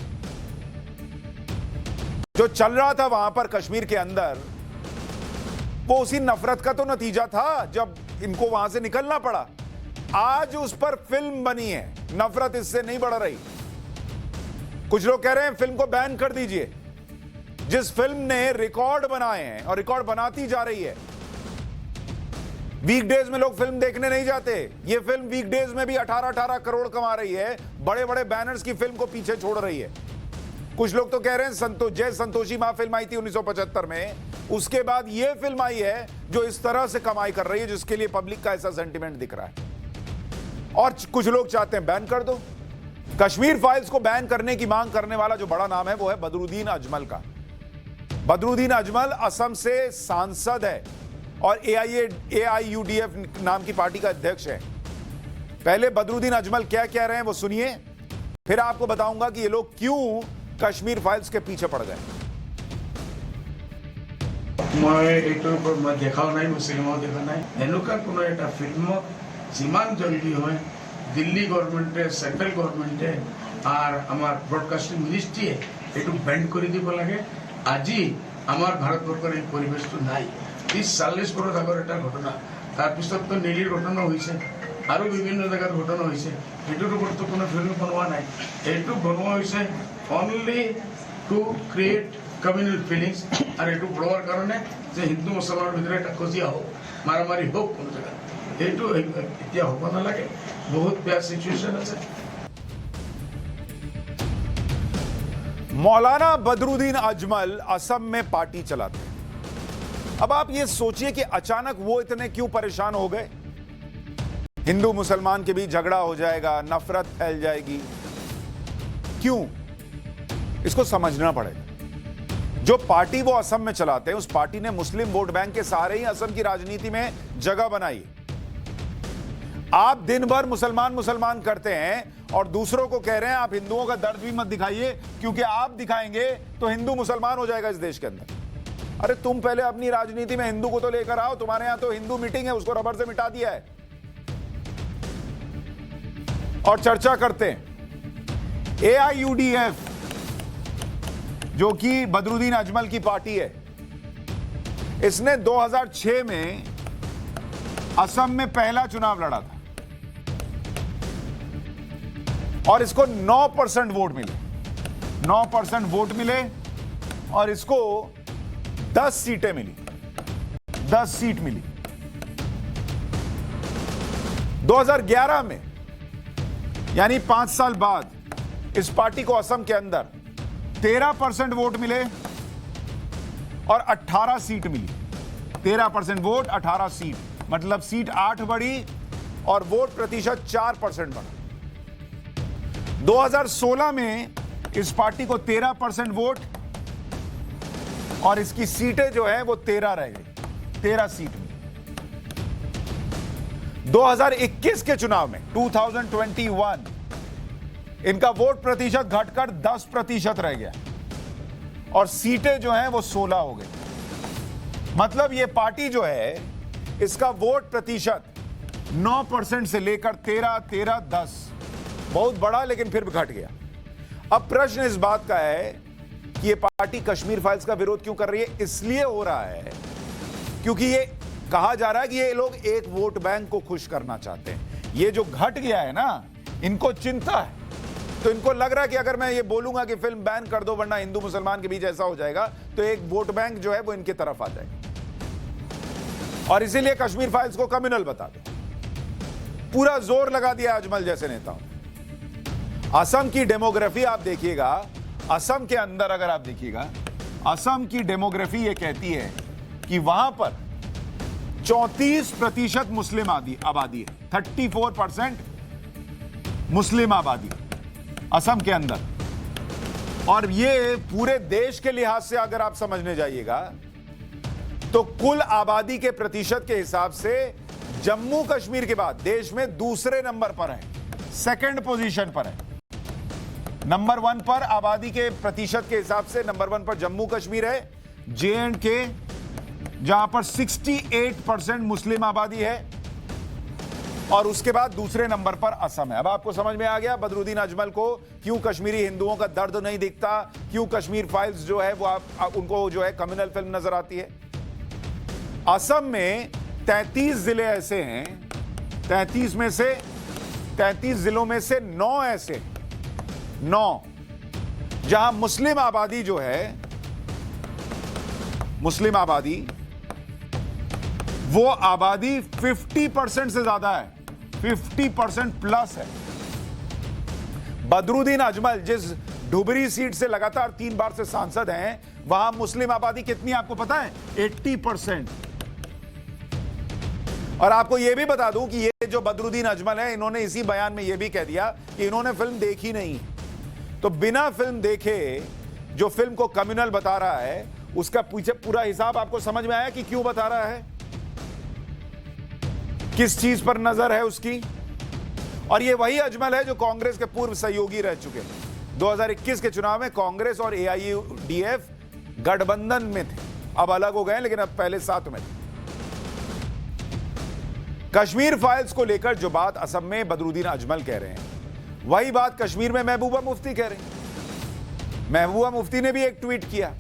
जो चल रहा था वहां पर कश्मीर के अंदर, वो उसी नफरत का तो नतीजा था जब इनको वहां से निकलना पड़ा। आज उस पर फिल्म बनी है, नफरत इससे नहीं बढ़ रही। कुछ लोग कह रहे हैं फिल्म को बैन कर दीजिए। जिस फिल्म ने रिकॉर्ड बनाए हैं और रिकॉर्ड बनाती जा रही है, वीकडेज में लोग फिल्म देखने नहीं जाते, ये फिल्म वीकडेज में भी 18-18 करोड़ कमा रही है, बड़े बड़े बैनर्स की फिल्म को पीछे छोड़ रही है। कुछ लोग तो कह रहे हैं जय संतोषी मां फिल्म आई थी 1975 में, उसके बाद ये फिल्म आई है जो इस तरह से कमाई कर रही है, जिसके लिए पब्लिक का ऐसा सेंटिमेंट दिख रहा है। और कुछ लोग चाहते हैं बैन कर दो। कश्मीर फाइल्स को बैन करने की मांग करने वाला जो बड़ा नाम है वो है बदरुद्दीन अजमल का। बदरुद्दीन अजमल असम से सांसद है और AIUDF नाम की पार्टी का अध्यक्ष है। पहले बदरुद्दीन अजमल क्या कह रहे हैं वो सुनिए, फिर आपको बताऊंगा कि ये लोग क्यों कश्मीर फाइल्स के पीछे पड़ गए। मैं देखा नहीं, सिनेमा देखा नहीं। एनुका कोनो एटा फिल्म जिमान जल्दी होय दिल्ली गवर्नमेंट सेंट्रल गवर्नमेंट और आमार ब्रॉडकास्टिंग मिनिस्ट्री एटू बैंड कर দিব লাগে। আজি আমার ভারতবর্ষের এই পরিবেশ তো নাই। 30-40 বছর আগৰ এটা ঘটনা, তাৰপিছত তো নীলিৰ ঘটনা হৈছে আৰু বিভিন্ন জায়গাৰ ঘটনা হৈছে। এটোৰ ওপৰত তো কোনো ফিল্ম বনোৱা নাই। এটো বনোৱা হৈছে only to create communal feelings আর এটু বড়ার কারণে যে হিন্দু মুসলমানের ভিতরে একটা কজিয়া হোক, মারামারি হোক কোনো জায়গায়, এইটো এতিয়া হ'ব নালাগে। বহুত বেয়া সিচুয়েশন আছে। मौलाना बदरुद्दीन अजमल असम में पार्टी चलाते हैं। अब आप ये सोचिए कि अचानक वो इतने क्यों परेशान हो गए। हिंदू मुसलमान के बीच झगड़ा हो जाएगा, नफरत फैल जाएगी, क्यों? इसको समझना पड़ेगा। जो पार्टी वो असम में चलाते हैं, उस पार्टी ने मुस्लिम वोट बैंक के सहारे ही असम की राजनीति में जगह बनाई। आप दिन भर मुसलमान मुसलमान करते हैं और दूसरों को कह रहे हैं आप हिंदुओं का दर्द भी मत दिखाइए, क्योंकि आप दिखाएंगे तो हिंदू मुसलमान हो जाएगा इस देश के अंदर। अरे तुम पहले अपनी राजनीति में हिंदू को तो लेकर आओ। तुम्हारे यहां तो हिंदू मीटिंग है, उसको रबर से मिटा दिया है। और चर्चा करते हैं AIUDF, जो कि बदरुद्दीन अजमल की पार्टी है, इसने 2006 में असम में पहला चुनाव लड़ा था और इसको 9% वोट मिले। 9% वोट मिले और इसको 10 सीटें मिली, 10 सीट मिली। 2011 में, यानी 5 साल बाद, इस पार्टी को असम के अंदर 13% वोट मिले और 18 सीट मिली। 13% वोट, 18 सीट, मतलब सीट 8 बढ़ी और वोट प्रतिशत 4% बढ़ा। 2016 में इस पार्टी को 13% वोट और इसकी सीटें जो है वो 13 रह गई, 13 सीट में। 2021 के चुनाव में, 2021, इनका वोट प्रतिशत घटकर 10% रह गया और सीटें जो हैं वो 16 हो गई। मतलब ये पार्टी जो है, इसका वोट प्रतिशत 9% से लेकर 13, 13, 10, बहुत बड़ा, लेकिन फिर भी घट गया। अब प्रश्न इस बात का है कि ये पार्टी कश्मीर फाइल्स का विरोध क्यों कर रही है? इसलिए हो रहा है क्योंकि ये कहा जा रहा है कि ये लोग एक वोट बैंक को खुश करना चाहते हैं। ये जो घट गया है ना, इनको चिंता है। तो इनको लग रहा है कि अगर मैं ये बोलूंगा कि फिल्म बैन कर दो वरना हिंदू मुसलमान के बीच ऐसा हो जाएगा, तो एक वोट बैंक जो है वो इनकी तरफ आ जाएगा और इसीलिए कश्मीर फाइल्स को कम्युनल बता दो। पूरा जोर लगा दिया अजमल जैसे नेताओं। असम की डेमोग्राफी आप देखिएगा, असम के अंदर अगर आप देखिएगा, असम की डेमोग्राफी ये कहती है कि वहां पर 34% मुस्लिम आबादी है। 34% मुस्लिम आबादी असम के अंदर। और ये पूरे देश के लिहाज से अगर आप समझने जाइएगा तो कुल आबादी के प्रतिशत के हिसाब से जम्मू कश्मीर के बाद देश में दूसरे नंबर पर है, सेकंड पोजीशन पर है। नंबर 1 पर आबादी के प्रतिशत के हिसाब से नंबर 1 पर जम्मू कश्मीर है, JNK, जहां पर 68% मुस्लिम आबादी है, और उसके बाद दूसरे नंबर पर असम है। अब आपको समझ में आ गया बदरुद्दीन अजमल को क्यों कश्मीरी हिंदुओं का दर्द नहीं दिखता, क्यों कश्मीर फाइल्स जो है वो उनको जो है कम्युनल फिल्म नजर आती है। असम में 33 जिले ऐसे हैं, 33 जिलों में से 9 ऐसे, 9 जहां मुस्लिम आबादी जो है, मुस्लिम आबादी, वो आबादी 50% से ज्यादा है, 50% प्लस है। बदरुद्दीन अजमल जिस ढुबरी सीट से लगातार 3 बार से सांसद हैं, वहां मुस्लिम आबादी कितनी आपको पता है? 80%। और आपको यह भी बता दूं कि ये जो बदरुद्दीन अजमल है, इन्होंने इसी बयान में यह भी कह दिया कि इन्होंने फिल्म देखी नहीं। तो बिना फिल्म देखे जो फिल्म को कम्युनल बता रहा है, उसका पीछे पूरा हिसाब आपको समझ में आया कि क्यों बता रहा है, किस चीज पर नजर है उसकी। और ये वही अजमल है जो कांग्रेस के पूर्व सहयोगी रह चुके हैं। 2021 के चुनाव में कांग्रेस और AIUDF गठबंधन में थे, अब अलग हो गए, लेकिन अब पहले साथ में थे। कश्मीर फाइल्स को लेकर जो बात असम में बदरुद्दीन अजमल कह रहे हैं, वही बात कश्मीर में महबूबा मुफ्ती कह रहे हैं। महबूबा मुफ्ती ने भी एक ट्वीट किया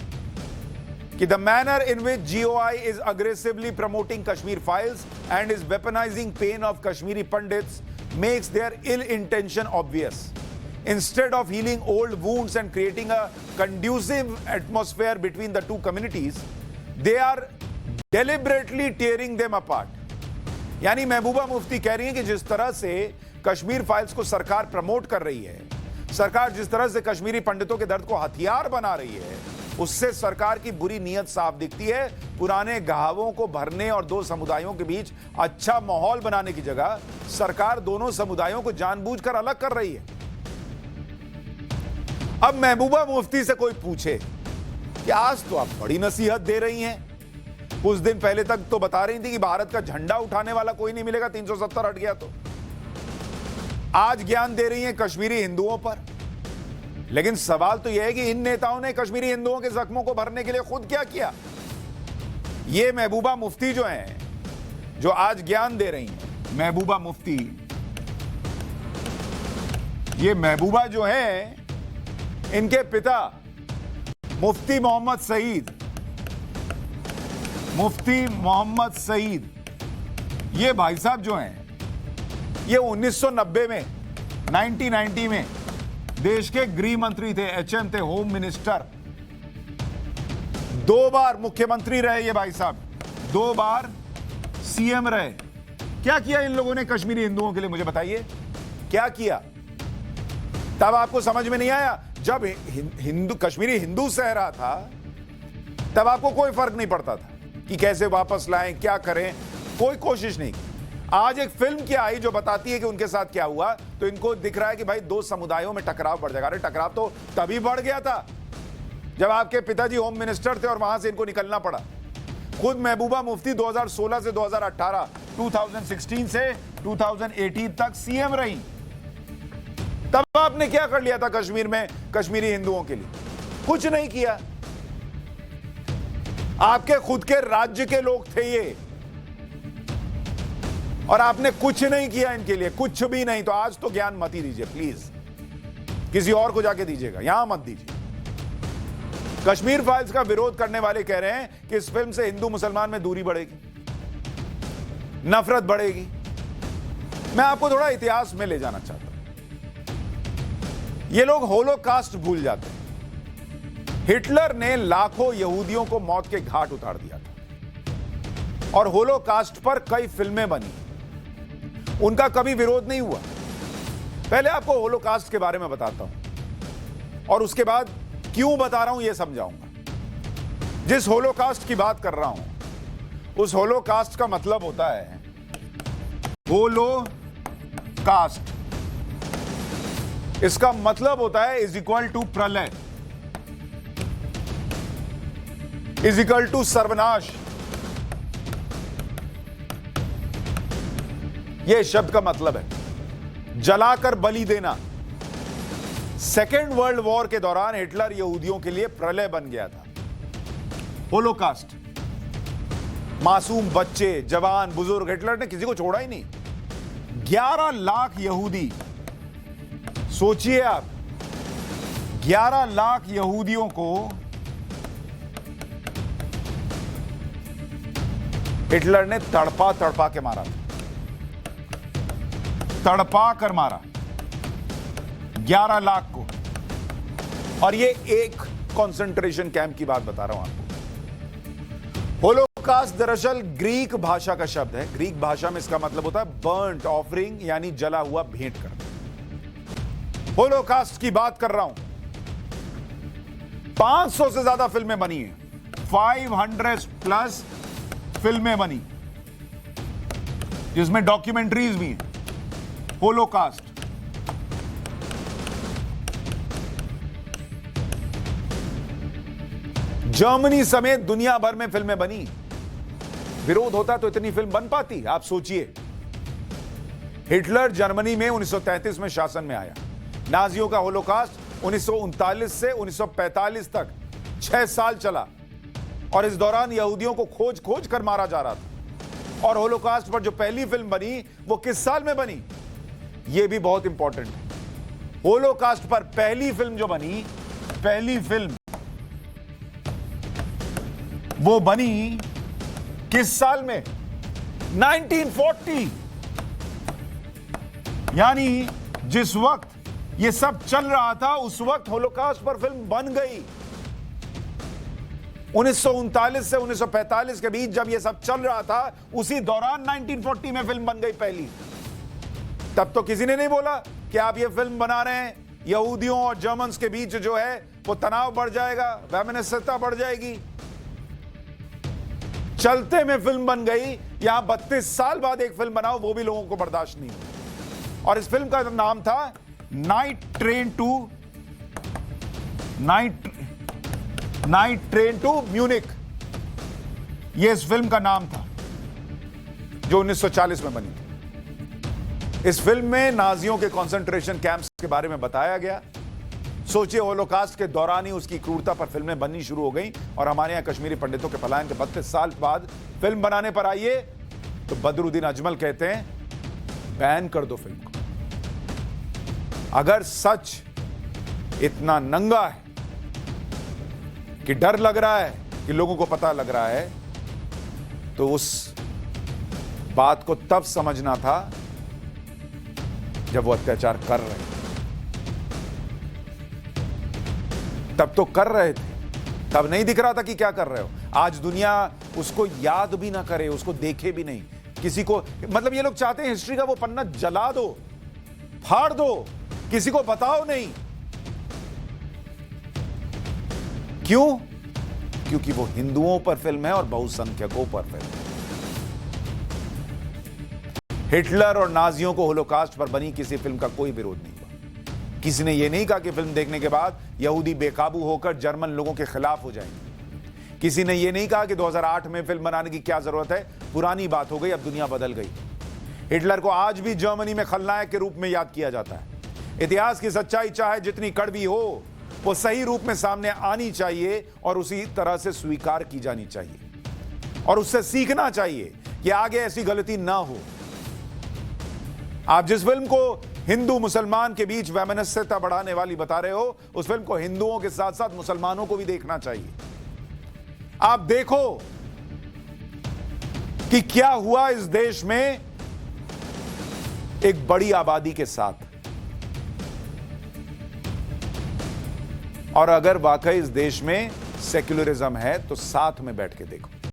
कि the manner in which GOI is aggressively promoting Kashmir files and is weaponizing pain of Kashmiri Pandits makes their ill intention obvious. Instead of healing old wounds and creating a conducive atmosphere between the two communities, they are deliberately tearing them apart. यानी महबूबा मुफ्ती कह रही हैं कि जिस तरह से कश्मीर फाइल्स को सरकार प्रमोट कर रही है, सरकार जिस तरह से कश्मीरी पंडितों के दर्द को हथियार बना रही है, उससे सरकार की बुरी नीयत साफ दिखती है। पुराने घावों को भरने और दो समुदायों के बीच अच्छा माहौल बनाने की जगह सरकार दोनों समुदायों को जानबूझकर अलग कर रही है। अब महबूबा मुफ्ती से कोई पूछे कि आज तो आप बड़ी नसीहत दे रही हैं, कुछ दिन पहले तक तो बता रही थी कि भारत का झंडा उठाने वाला कोई नहीं मिलेगा, 370 हट गया, तो आज ज्ञान दे रही हैं कश्मीरी हिंदुओं पर। लेकिन सवाल तो यह है कि इन नेताओं ने कश्मीरी हिंदुओं के जख्मों को भरने के लिए खुद क्या किया? ये महबूबा मुफ्ती जो हैं, जो आज ज्ञान दे रही हैं, महबूबा मुफ्ती, ये महबूबा जो है, इनके पिता मुफ्ती मोहम्मद सईद, मुफ्ती मोहम्मद सईद, ये भाई साहब जो हैं, ये 1990 में 1990 में देश के गृह मंत्री थे, एचएम थे, होम मिनिस्टर। 2 बार मुख्यमंत्री रहे ये भाई साहब, 2 बार सीएम रहे। क्या किया इन लोगों ने कश्मीरी हिंदुओं के लिए, मुझे बताइए क्या किया? तब आपको समझ में नहीं आया? जब हिंदू कश्मीरी हिंदू सह रहा था तब आपको कोई फर्क नहीं पड़ता था कि कैसे वापस लाएं, क्या करें, कोई कोशिश नहीं की। आज एक फिल्म क्या आई जो बताती है कि उनके साथ क्या हुआ, तो इनको दिख रहा है कि भाई 2 समुदायों में टकराव बढ़ जाएगा। अरे टकराव तो तभी बढ़ गया था जब आपके पिताजी होम मिनिस्टर थे और वहां से इनको निकलना पड़ा। खुद महबूबा मुफ्ती 2016 से 2018, 2016 से 2018 तक सीएम रही। तब आपने क्या कर लिया था कश्मीर में कश्मीरी हिंदुओं के लिए? कुछ नहीं किया। आपके खुद के राज्य के लोग थे ये, और आपने कुछ नहीं किया इनके लिए, कुछ भी नहीं। तो आज तो ज्ञान मत ही दीजिए प्लीज, किसी और को जाके दीजिएगा, यहां मत दीजिए। कश्मीर फाइल्स का विरोध करने वाले कह रहे हैं कि इस फिल्म से हिंदू मुसलमान में दूरी बढ़ेगी, नफरत बढ़ेगी। मैं आपको थोड़ा इतिहास में ले जाना चाहता हूं। ये लोग होलोकास्ट भूल जाते हैं। हिटलर ने लाखों यहूदियों को मौत के घाट उतार दिया था और होलोकास्ट पर कई फिल्में बनी। उनका कभी विरोध नहीं हुआ। पहले आपको होलोकास्ट के बारे में बताता हूं और उसके बाद क्यों बता रहा हूं यह समझाऊंगा। जिस होलोकास्ट की बात कर रहा हूं उस होलोकास्ट का मतलब होता है होलोकास्ट, इसका मतलब होता है इज इक्वल टू प्रलय, इज इक्वल टू सर्वनाश। यह शब्द का मतलब है जलाकर बलि देना। सेकेंड वर्ल्ड वॉर के दौरान हिटलर यहूदियों के लिए प्रलय बन गया था। होलोकास्ट, मासूम बच्चे, जवान, बुजुर्ग, हिटलर ने किसी को छोड़ा ही नहीं। 11 लाख यहूदी, सोचिए आप, 11 लाख यहूदियों को हिटलर ने तड़पा तड़पा के मारा, तड़पा कर मारा 11 लाख को। और ये एक कंसंट्रेशन कैंप की बात बता रहा हूं आपको। होलोकास्ट दरअसल ग्रीक भाषा का शब्द है। ग्रीक भाषा में इसका मतलब होता है बर्न्ट ऑफरिंग, यानी जला हुआ भेंट करना। होलोकास्ट की बात कर रहा हूं। 500 से ज्यादा फिल्में बनी हैं, 500 प्लस फिल्में बनी, जिसमें डॉक्यूमेंट्रीज भी हैं। होलोकास्ट, जर्मनी समेत दुनिया भर में फिल्में बनी। विरोध होता तो इतनी फिल्म बन पाती? आप सोचिए, हिटलर जर्मनी में 1933 में शासन में आया। नाजियों का होलोकास्ट 1939 से 1945 तक 6 साल चला और इस दौरान यहूदियों को खोज खोज कर मारा जा रहा था। और होलोकास्ट पर जो पहली फिल्म बनी वो किस साल में बनी, यह भी बहुत इंपॉर्टेंट है। होलोकास्ट पर पहली फिल्म जो बनी, पहली फिल्म वो बनी किस साल में? 1940। यानी जिस वक्त ये सब चल रहा था उस वक्त होलोकास्ट पर फिल्म बन गई। 1939 से 1945 के बीच जब ये सब चल रहा था, उसी दौरान 1940 में फिल्म बन गई पहली। तब तो किसी ने नहीं बोला कि आप ये फिल्म बना रहे हैं, यहूदियों और जर्मन्स के बीच जो है वो तनाव बढ़ जाएगा, वैमनस्यता बढ़ जाएगी। चलते में फिल्म बन गई। यहां 32 साल बाद एक फिल्म बनाओ, वो भी लोगों को बर्दाश्त नहीं हुई। और इस फिल्म का नाम था नाइट ट्रेन टू म्यूनिक। ये इस फिल्म का नाम था जो 1940 में बनी थी। इस फिल्म में नाजियों के कंसंट्रेशन कैंप्स के बारे में बताया गया। सोचिए, होलोकास्ट के दौरान ही उसकी क्रूरता पर फिल्में बननी शुरू हो गई और हमारे यहां कश्मीरी पंडितों के पलायन के 32 साल बाद फिल्म बनाने पर आइए तो बदरुद्दीन अजमल कहते हैं बैन कर दो फिल्म को। अगर सच इतना नंगा है कि डर लग रहा है, कि लोगों को पता लग रहा है, तो उस बात को तब समझना था जब वो अत्याचार कर रहे थे। तब तो कर रहे थे, तब नहीं दिख रहा था कि क्या कर रहे हो। आज दुनिया उसको याद भी ना करे, उसको देखे भी नहीं, किसी को, मतलब ये लोग चाहते हैं हिस्ट्री का वो पन्ना जला दो, फाड़ दो, किसी को बताओ नहीं। क्यों? क्योंकि वो हिंदुओं पर फिल्म है और बहुसंख्यकों पर फिल्म है। हिटलर और नाजियों को होलोकास्ट पर बनी किसी फिल्म का कोई विरोध नहीं हुआ। किसी ने यह नहीं कहा कि फिल्म देखने के बाद यहूदी बेकाबू होकर जर्मन लोगों के खिलाफ हो जाएंगे। किसी ने यह नहीं कहा कि 2008 में फिल्म बनाने की क्या जरूरत है, पुरानी बात हो गई, अब दुनिया बदल गई। हिटलर को आज भी जर्मनी में खलनायक के रूप में याद किया जाता है। इतिहास की सच्चाई चाहे जितनी कड़वी हो, वो सही रूप में सामने आनी चाहिए और उसी तरह से स्वीकार की जानी चाहिए और उससे सीखना चाहिए कि आगे ऐसी गलती ना हो। आप जिस फिल्म को हिंदू मुसलमान के बीच वैमनस्यता बढ़ाने वाली बता रहे हो, उस फिल्म को हिंदुओं के साथ साथ मुसलमानों को भी देखना चाहिए। आप देखो कि क्या हुआ इस देश में एक बड़ी आबादी के साथ, और अगर वाकई इस देश में सेक्युलरिज्म है तो साथ में बैठ के देखो।